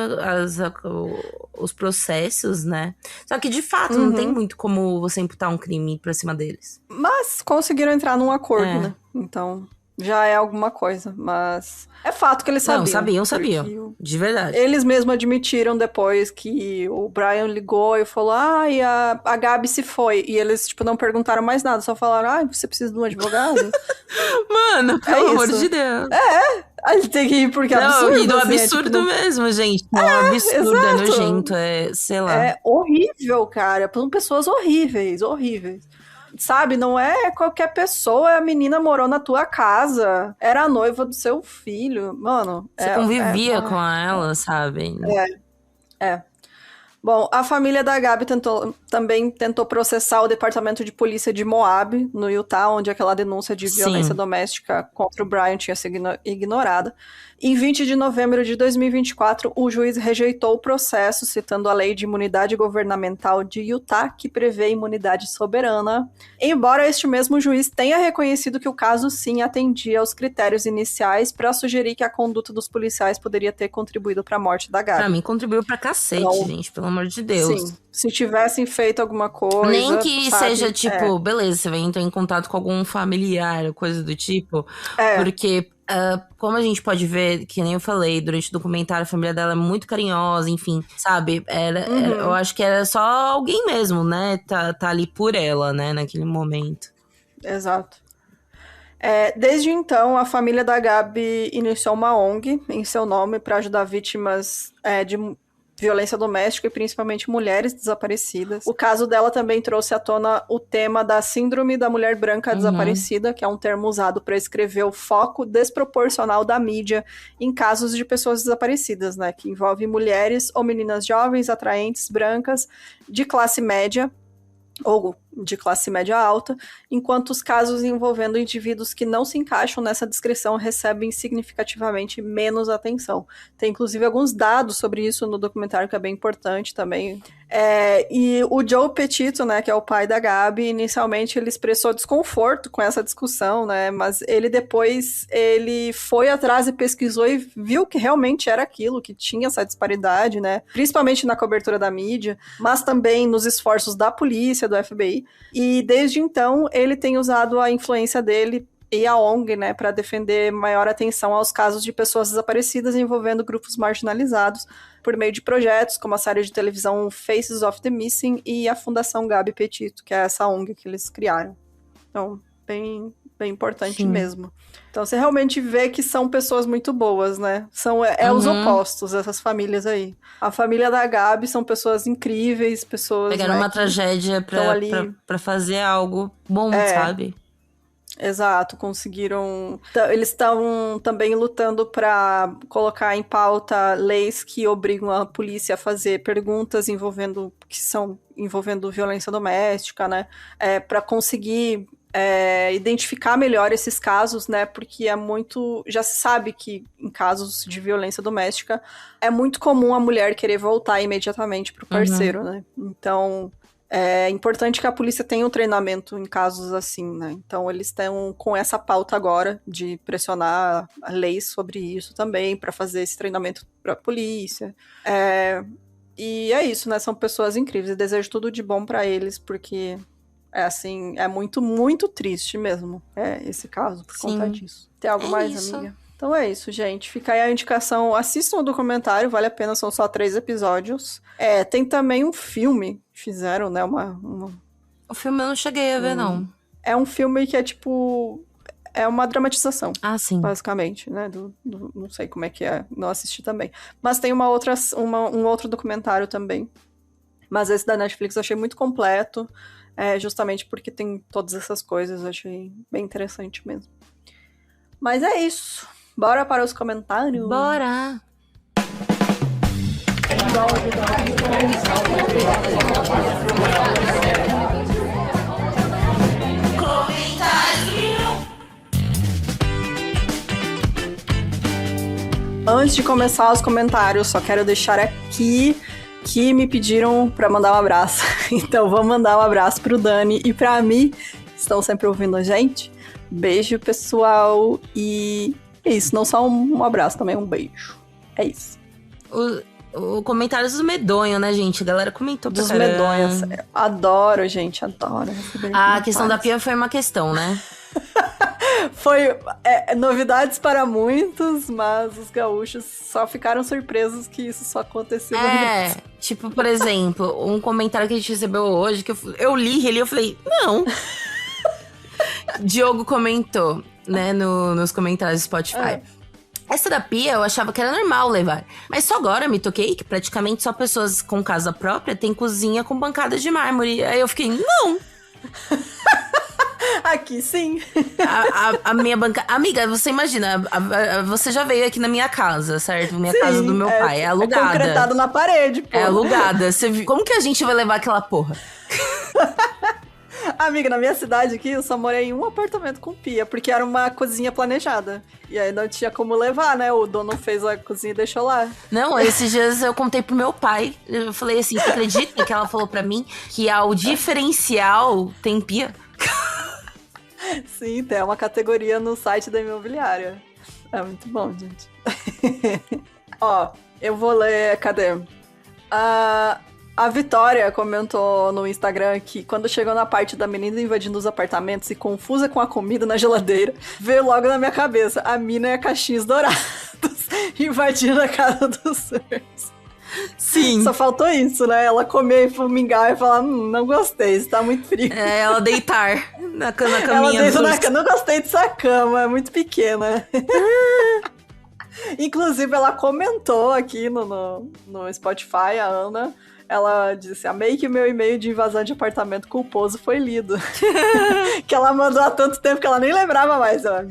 os processos, né? Só que, de fato, não tem muito como você imputar um crime pra cima deles. Mas conseguiram entrar num acordo, né? Então... já é alguma coisa, mas é fato que eles sabiam. Não, sabiam. De verdade. Eles mesmos admitiram depois que o Brian ligou e falou, e a Gabi se foi. E eles, tipo, não perguntaram mais nada, só falaram, você precisa de um advogado? Mano, pelo amor de Deus. A gente tem que ir porque é absurdo. Não, e do absurdo mesmo, gente. É um absurdo, exato. É nojento, sei lá. É horrível, cara. São pessoas horríveis. Sabe, não é qualquer pessoa, a menina morou na tua casa, era a noiva do seu filho, mano. Você convivia com ela, sabe? Bom, a família da Gabi também tentou processar o departamento de polícia de Moab, no Utah, onde aquela denúncia de violência doméstica contra o Brian tinha sido ignorada. Em 20 de novembro de 2024, o juiz rejeitou o processo, citando a lei de imunidade governamental de Utah, que prevê imunidade soberana, embora este mesmo juiz tenha reconhecido que o caso sim atendia aos critérios iniciais para sugerir que a conduta dos policiais poderia ter contribuído para a morte da Gabi. Pra mim, contribuiu pra cacete, gente, pelo amor de Deus. Sim, se tivessem feito alguma coisa... nem que seja, beleza, você vai entrar em contato com algum familiar, coisa do tipo, porque como a gente pode ver, que nem eu falei, durante o documentário, a família dela é muito carinhosa, enfim, sabe? Eu acho que era só alguém mesmo, né? Tá ali por ela, né? Naquele momento. Exato. Desde então, a família da Gabi iniciou uma ONG em seu nome para ajudar vítimas de violência doméstica e principalmente mulheres desaparecidas. O caso dela também trouxe à tona o tema da síndrome da mulher branca desaparecida, que é um termo usado para escrever o foco desproporcional da mídia em casos de pessoas desaparecidas, né? Que envolve mulheres ou meninas jovens, atraentes, brancas, de classe média ou de classe média alta, enquanto os casos envolvendo indivíduos que não se encaixam nessa descrição recebem significativamente menos atenção. Tem inclusive alguns dados sobre isso no documentário que é bem importante também. E o Joe Petito, né, que é o pai da Gabi, inicialmente ele expressou desconforto com essa discussão, né, mas ele depois foi atrás e pesquisou e viu que realmente era aquilo, que tinha essa disparidade, né, principalmente na cobertura da mídia, mas também nos esforços da polícia, do FBI, e desde então ele tem usado a influência dele e a ONG, né, para defender maior atenção aos casos de pessoas desaparecidas envolvendo grupos marginalizados por meio de projetos como a série de televisão Faces of the Missing e a Fundação Gabi Petito, que é essa ONG que eles criaram. Então, bem importante Sim. mesmo. Então, você realmente vê que são pessoas muito boas, né? São os opostos, essas famílias aí. A família da Gabi são pessoas incríveis, pessoas... Pegaram uma tragédia pra fazer algo bom, sabe? Exato, conseguiram... Eles estavam também lutando para colocar em pauta leis que obrigam a polícia a fazer perguntas envolvendo violência doméstica, né? Para conseguir identificar melhor esses casos, né? Porque já se sabe que em casos de violência doméstica é muito comum a mulher querer voltar imediatamente pro parceiro, né? Então... é importante que a polícia tenha um treinamento em casos assim, né? Então eles estão com essa pauta agora de pressionar a lei sobre isso também, para fazer esse treinamento para a polícia. E é isso, né? São pessoas incríveis. Eu desejo tudo de bom para eles, porque é muito, muito triste mesmo esse caso por conta disso. Tem algo mais, isso. Amiga? Então é isso, gente. Fica aí a indicação. Assistam o documentário, vale a pena, são só 3 episódios. Tem também um filme que fizeram, né? O filme eu não cheguei a ver, não. É um filme que é tipo... É uma dramatização. Ah, sim. Basicamente, né? Não sei como é que é, não assisti também. Mas tem um outro documentário também. Mas esse da Netflix eu achei muito completo. Justamente porque tem todas essas coisas. Eu achei bem interessante mesmo. Mas é isso. Bora para os comentários? Bora! Antes de começar os comentários, só quero deixar aqui que me pediram para mandar um abraço. Então vou mandar um abraço pro Dani e pra mim, que estão sempre ouvindo a gente. Beijo, pessoal. E é isso, não só um abraço, também um beijo. É isso. O comentário dos medonhos, né, gente? A galera comentou dos medonhos. Adoro, gente, adoro. A questão da pia foi uma questão, né? Foi novidades para muitos, mas os gaúchos só ficaram surpresos que isso só aconteceu. Tipo, por exemplo, um comentário que a gente recebeu hoje, que eu li e eu falei, não. Diogo comentou, né, nos comentários do Spotify. Essa da pia eu achava que era normal levar. Mas só agora me toquei que praticamente só pessoas com casa própria têm cozinha com bancada de mármore. Aí eu fiquei, não! Aqui sim. A minha bancada... Amiga, você imagina, você já veio aqui na minha casa, certo? Minha casa do meu pai, é alugada. É concretado na parede, pô. É alugada. Como que a gente vai levar aquela porra? Amiga, na minha cidade aqui, eu só morei em um apartamento com pia, porque era uma cozinha planejada. E aí não tinha como levar, né? O dono fez a cozinha e deixou lá. Não, esses dias eu contei pro meu pai. Eu falei assim, você acredita que ela falou pra mim que ao diferencial tem pia? Sim, tem uma categoria no site da imobiliária. É muito bom, gente. Ó, eu vou ler... Cadê? A Vitória comentou no Instagram que quando chegou na parte da menina invadindo os apartamentos e confusa com a comida na geladeira, veio logo na minha cabeça a mina e a caixinhas dourados invadindo a casa dos Surs. Sim. Só faltou isso, né? Ela comer e fumingar e falar, não gostei, isso tá muito frio. Ela deitar na caminha. Ela deitou na cama, não gostei dessa cama, é muito pequena. Inclusive, ela comentou aqui no Spotify, a Ana, ela disse, amei que meu e-mail de invasão de apartamento culposo foi lido. Que ela mandou há tanto tempo que ela nem lembrava mais, ó.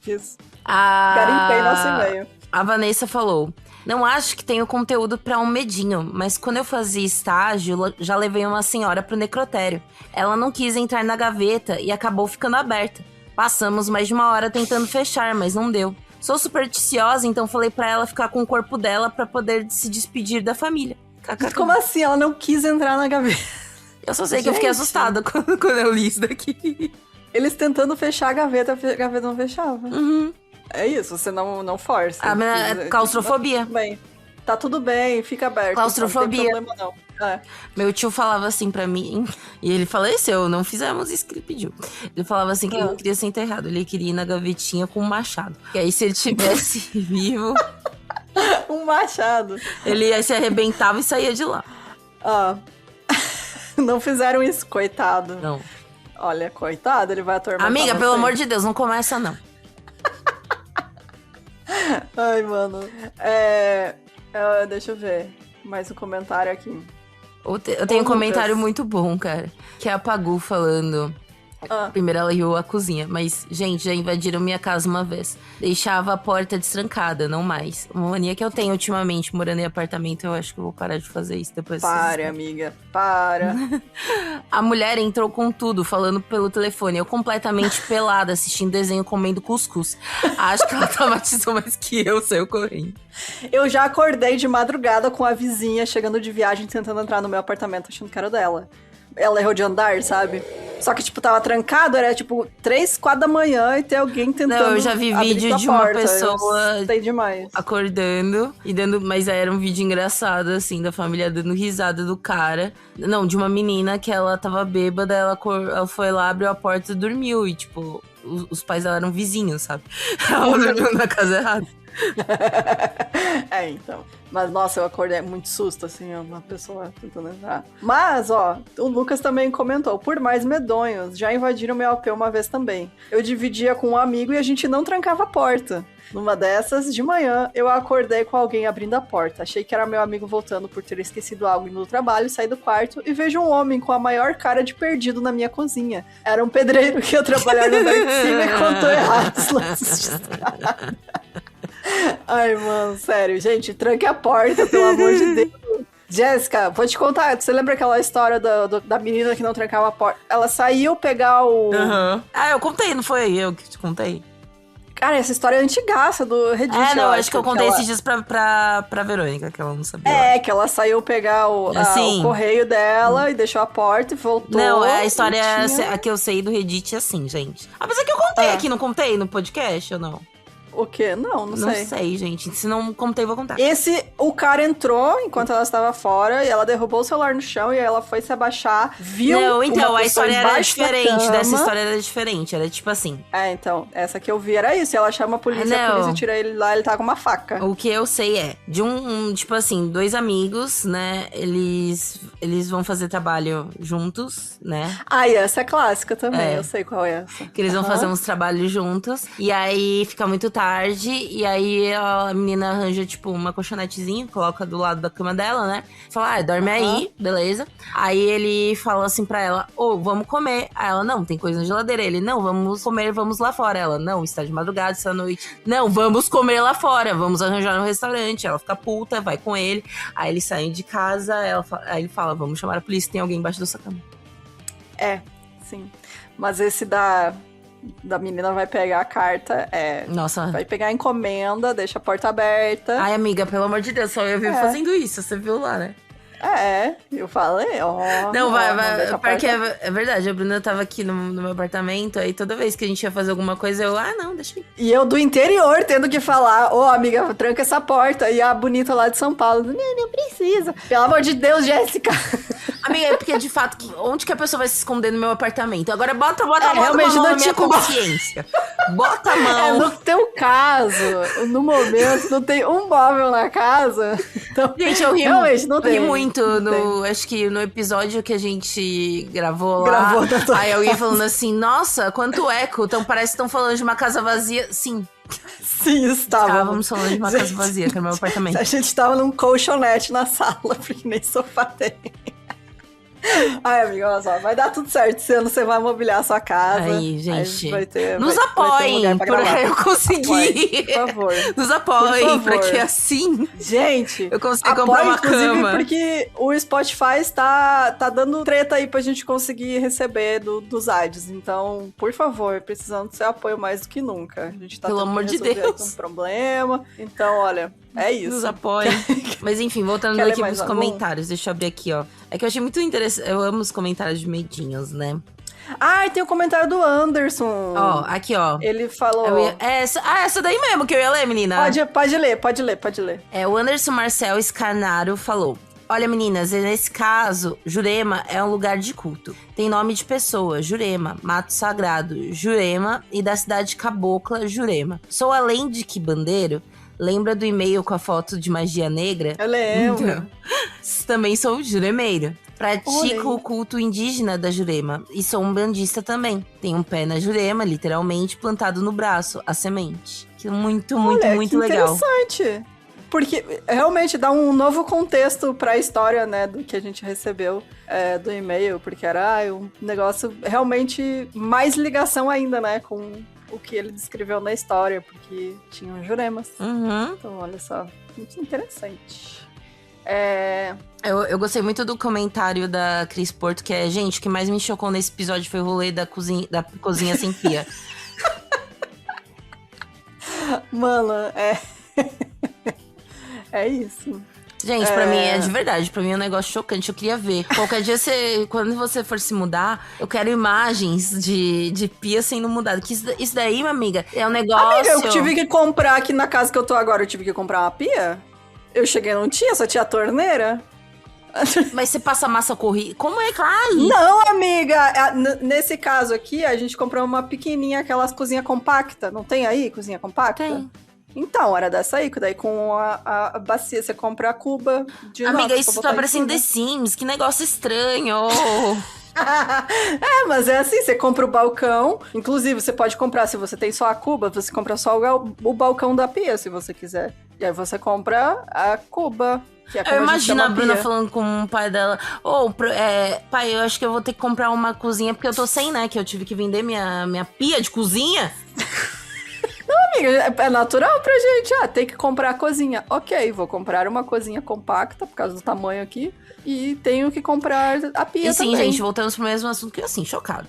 Isso. Garimpei nosso e-mail. A Vanessa falou, não acho que tenho conteúdo pra um medinho, mas quando eu fazia estágio, já levei uma senhora pro necrotério. Ela não quis entrar na gaveta e acabou ficando aberta. Passamos mais de 1 hora tentando fechar, mas não deu. Sou supersticiosa, então falei pra ela ficar com o corpo dela pra poder se despedir da família. Como assim? Ela não quis entrar na gaveta? Eu só sei que eu fiquei assustada quando eu li isso daqui. Eles tentando fechar a gaveta não fechava. Uhum. É isso, você não força. É claustrofobia. Bem, tá tudo bem, fica aberto. Claustrofobia. Não tem problema, não. É. Meu tio falava assim pra mim, e ele faleceu, não fizemos isso que ele pediu. Ele falava assim que ele não queria ser enterrado, ele queria ir na gavetinha com um machado. E aí se ele tivesse vivo... Um machado. Ele aí se arrebentava e saía de lá. Não fizeram isso, coitado. Não. Olha, coitado, ele vai atormentar Amiga, você. pelo amor de Deus, não começa não. Ai, mano. Deixa eu ver. Mais um comentário aqui. Eu tenho um comentário muito bom, cara. Que é a Pagu falando... Primeiro ela riu a cozinha. Mas, gente, já invadiram minha casa uma vez. Deixava a porta destrancada, não mais. Uma mania que eu tenho ultimamente, morando em apartamento. Eu acho que eu vou parar de fazer isso depois. Para, amiga. Para. A mulher entrou com tudo, falando pelo telefone. Eu completamente pelada, assistindo desenho, comendo cuscuz. Acho que ela traumatizou mais que eu, saiu correndo. Eu já acordei de madrugada com a vizinha chegando de viagem, tentando entrar no meu apartamento, achando que era dela. Ela errou de andar, sabe? Só que, tipo, tava trancado, era, tipo, 3, 4 da manhã e tem alguém tentando. Não, eu já vi vídeo de uma pessoa acordando e dando... Mas era um vídeo engraçado, assim, da família dando risada do cara. Não, de uma menina que ela tava bêbada, ela foi lá, abriu a porta e dormiu. E, tipo, os pais dela eram vizinhos, sabe? Ela dormiu na casa errada. Então. Mas, nossa, eu acordei muito susto, assim, uma pessoa tentando entrar. Mas, ó, o Lucas também comentou, por mais medonhos, já invadiram meu AP uma vez também. Eu dividia com um amigo e a gente não trancava a porta. Numa dessas, de manhã, eu acordei com alguém abrindo a porta. Achei que era meu amigo voltando por ter esquecido algo no trabalho, saí do quarto e vejo um homem com a maior cara de perdido na minha cozinha. Era um pedreiro que eu trabalhava no andar de cima e contou errado os lances de estrada. Ai, mano, sério. Gente, tranque a porta, pelo amor de Deus. Jéssica, vou te contar. Você lembra aquela história da menina que não trancava a porta? Ela saiu pegar o... eu contei, não foi eu que te contei? Cara, essa história é antigaça do Reddit. Não, acho que eu contei esses dias pra Verônica, que ela não sabia. Que ela saiu pegar o correio dela e deixou a porta e voltou. Não, a história a que eu sei do Reddit é assim, gente. Apesar que eu contei aqui, não contei no podcast ou não? O quê? Não sei. Não sei, gente. Se não contei, vou contar. O cara entrou enquanto ela estava fora e ela derrubou o celular no chão e aí ela foi se abaixar, viu. Não, então, a história era diferente. Dessa história era diferente. Era tipo assim. Então, essa que eu vi era isso. E ela chama a polícia tira ele lá, ele tá com uma faca. O que eu sei é, de tipo assim, 2 amigos, né? Eles vão fazer trabalho juntos, né? E essa é clássica também, eu sei qual é essa. Que eles vão fazer uns trabalhos juntos. E aí fica muito tarde. E aí a menina arranja, tipo, uma colchonetezinha, coloca do lado da cama dela, né? Fala, dorme aí, beleza. Aí ele fala assim pra ela, vamos comer. Aí ela, não, tem coisa na geladeira. Ele, não, vamos comer, vamos lá fora. Ela, não, está de madrugada, essa noite. Não, vamos comer lá fora, vamos arranjar um restaurante. Ela fica puta, vai com ele. Aí eles saem de casa, aí ele fala, vamos chamar a polícia, tem alguém embaixo da sua cama. Sim. Mas esse da menina vai pegar a carta, Nossa. Vai pegar a encomenda, deixa a porta aberta. Ai, amiga, pelo amor de Deus, só eu vi fazendo isso, você viu lá, né? Eu falei, Não, vai, deixa a porque porta. é verdade, a Bruna tava aqui no meu apartamento, aí toda vez que a gente ia fazer alguma coisa, não, deixa eu ir. E eu do interior tendo que falar, amiga, tranca essa porta. E a bonita lá de São Paulo, não precisa. Pelo amor de Deus, Jéssica. Amiga, é porque de fato, onde que a pessoa vai se esconder no meu apartamento? Agora bota a mão realmente na não minha tinha como. consciência. Bota a mão. No teu caso, no momento, não tem um móvel na casa. Então, Gente, eu ri, realmente não tem. muito acho que no episódio que a gente gravou lá. Gravou da tua aí alguém casa. falando assim, nossa, quanto eco. Então parece que estão falando de uma casa vazia. Sim, Sim, estávamos falando de uma casa vazia, que era meu apartamento. A gente tava num colchonete na sala, porque nem sofá tem. Ai, amiga, olha só, vai dar tudo certo. Esse ano você vai mobiliar a sua casa. Aí, gente, vai nos ter um apoiem lugar pra pra gravar. eu conseguir. Apoiem, por favor. Nos apoiem, Por favor. pra que assim Gente, eu consiga comprar uma inclusive, cama. porque o Spotify está dando treta aí pra gente conseguir receber dos ads. Então, por favor, precisando do seu apoio mais do que nunca. A gente tá Pelo tendo amor que de resolver Deus. aqui um problema. Então, olha, é isso. Nos apoiem. Mas enfim, voltando Quer ler aqui mais pros algum? comentários. Deixa eu abrir aqui, ó. É que eu achei muito interessante. Eu amo os comentários de medinhos, né? Ah, e tem o comentário do Anderson. Ó, aqui, ó. Ele falou... essa daí mesmo que eu ia ler, menina. Pode ler. O Anderson Marcel Scarnaro falou: olha, meninas, nesse caso, Jurema é um lugar de culto. Tem nome de pessoa, Jurema, Mato Sagrado, Jurema, e da cidade cabocla, Jurema. Sou além de quibandeiro. Lembra do e-mail com a foto de magia negra? Eu lembro. Então, também sou juremeiro. Pratico Olha. o culto indígena da Jurema. E sou um bandista também. Tenho um pé na Jurema, literalmente, plantado no braço, a semente. Que muito Que legal. interessante. Porque realmente dá um novo contexto pra história, né, do que a gente recebeu do e-mail. Porque era um negócio realmente mais ligação ainda, né, com o que ele descreveu na história. Porque tinham juremas. Uhum. Então, olha só, muito interessante. Eu gostei muito do comentário da Cris Porto, que é, gente, o que mais me chocou nesse episódio foi o rolê da cozinha sem pia. Mano, é isso. Gente, pra mim é de verdade, pra mim é um negócio chocante, eu queria ver. Qualquer dia, quando você for se mudar, eu quero imagens de pia sendo mudada. Que isso daí, minha amiga, é um negócio... Amiga, eu tive que comprar aqui na casa que eu tô agora, eu tive que comprar uma pia. Eu cheguei, não tinha, só tinha a torneira. Mas você passa massa corrida. Como é que vai? Não, amiga, nesse caso aqui, a gente comprou uma pequenininha, aquelas cozinha compacta. Não tem aí cozinha compacta? Tem. Então, era dessa aí, que daí com a bacia você compra a cuba de Amiga, inox isso pra tá botar em parecendo The cima. Sims, que negócio estranho. Mas é assim, você compra o balcão. Inclusive, você pode comprar, se você tem só a cuba, você compra só o balcão da pia, se você quiser. E aí você compra a cuba. Que é como Eu a gente imagino chama a Bruna pia. falando com o pai dela: pai, eu acho que eu vou ter que comprar uma cozinha, porque eu tô sem, né? Que eu tive que vender minha pia de cozinha. Amiga, é natural pra gente. Tem que comprar a cozinha. Ok, vou comprar uma cozinha compacta, por causa do tamanho aqui. E tenho que comprar a pia E sim, também. gente, voltamos pro mesmo assunto que eu, assim, chocada.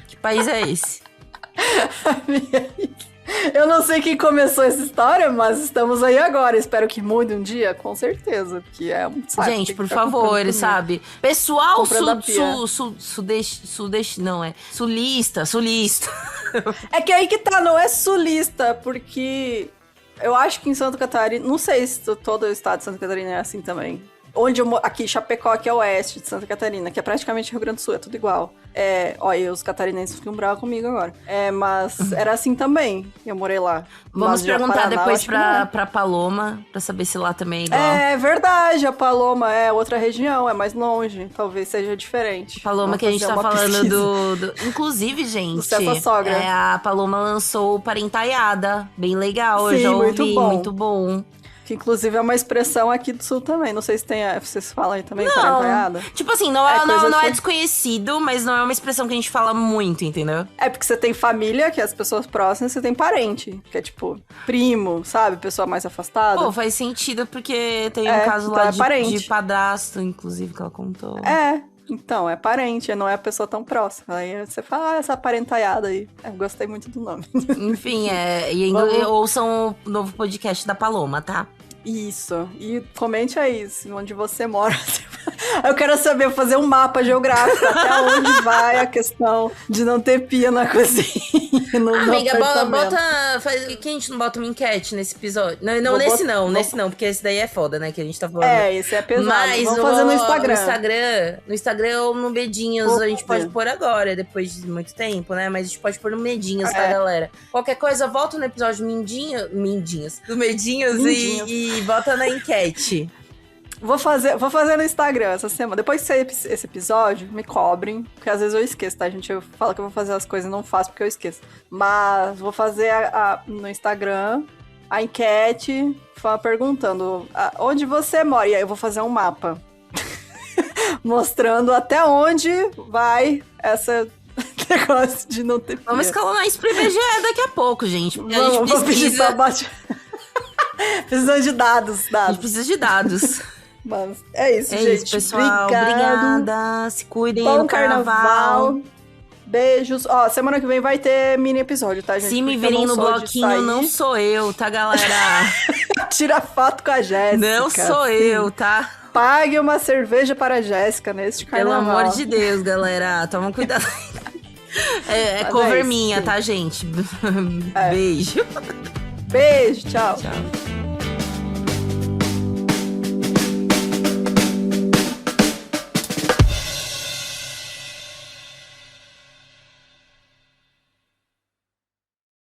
Que país é esse? Eu não sei quem começou essa história, mas estamos aí agora. Espero que mude um dia, com certeza. Porque é um saco. Gente, por favor, sabe? Pessoal Comprando a pia. sudeste, não, é sulista. É que aí que tá, não é sulista, porque eu acho que em Santa Catarina, não sei se todo o estado de Santa Catarina é assim também. Onde eu moro, aqui, Chapecó, que é o oeste de Santa Catarina, que é praticamente Rio Grande do Sul, é tudo igual. Olha, os catarinenses ficam bravos comigo agora. Mas era assim também, eu morei lá. Vamos Mas perguntar Paraná, eu depois acho que não é. pra Paloma, pra saber se lá também é igual. É verdade, a Paloma é outra região, é mais longe, talvez seja diferente. Paloma, Vamos que a gente fazer tá uma falando pesquisa. Inclusive, gente, Do Cessa Sogra. a Paloma lançou o Parentaiada, bem legal, eu Sim, já muito ouvi, bom. muito bom. Que inclusive é uma expressão aqui do sul também. Não sei se tem. Vocês falam aí também, Não, parentaiada? tipo assim, não É é coisa assim. desconhecido, mas não é uma expressão que a gente fala muito, entendeu? É porque você tem família, que é as pessoas próximas, você tem parente, que é tipo primo, sabe? Pessoa mais afastada. Pô, faz sentido, porque tem um É, caso então lá é parente. de padrasto, inclusive, que ela contou. Então, é parente, não é a pessoa tão próxima. Aí você fala, essa parentaiada aí. Eu gostei muito do nome. Enfim, Vamos. ouçam o novo podcast da Paloma, tá? Isso. E comente aí onde você mora. Eu quero saber, fazer um mapa geográfico até onde vai a questão de não ter pia na cozinha. Amiga, bota. Que a gente não bota uma enquete nesse episódio? Não, nesse não, porque esse daí é foda, né? Que a gente tá falando. Esse é pesado. Mas vamos fazer no Instagram. No Instagram ou no Medinhos, a gente pode pôr agora, depois de muito tempo, né? Mas a gente pode pôr no Medinhos, tá, galera? Qualquer coisa, volta no episódio do Medinhos e bota na enquete. Vou fazer no Instagram essa semana. Depois que sair esse episódio, me cobrem, porque às vezes eu esqueço, tá, gente? Eu falo que eu vou fazer as coisas e não faço porque eu esqueço. Mas vou fazer no Instagram a enquete perguntando onde você mora. E aí eu vou fazer um mapa mostrando até onde vai essa negócio de não ter pia. Vamos escalonar isso pro IBGE daqui a pouco, gente. Porque a gente precisa... Precisando de dados. A gente precisa de dados. Mas é isso, gente. Isso, pessoal. Obrigada. Se cuidem. Bom carnaval. Beijos. Ó, semana que vem vai ter mini episódio, tá, gente? Se me virem no bloquinho, não sou eu, tá, galera? Tira foto com a Jéssica. Não sou eu, tá? Pague uma cerveja para a Jéssica neste carnaval. Pelo amor de Deus, galera. Toma cuidado. É cover minha, tá, gente? Beijo. Beijo, tchau. Tchau.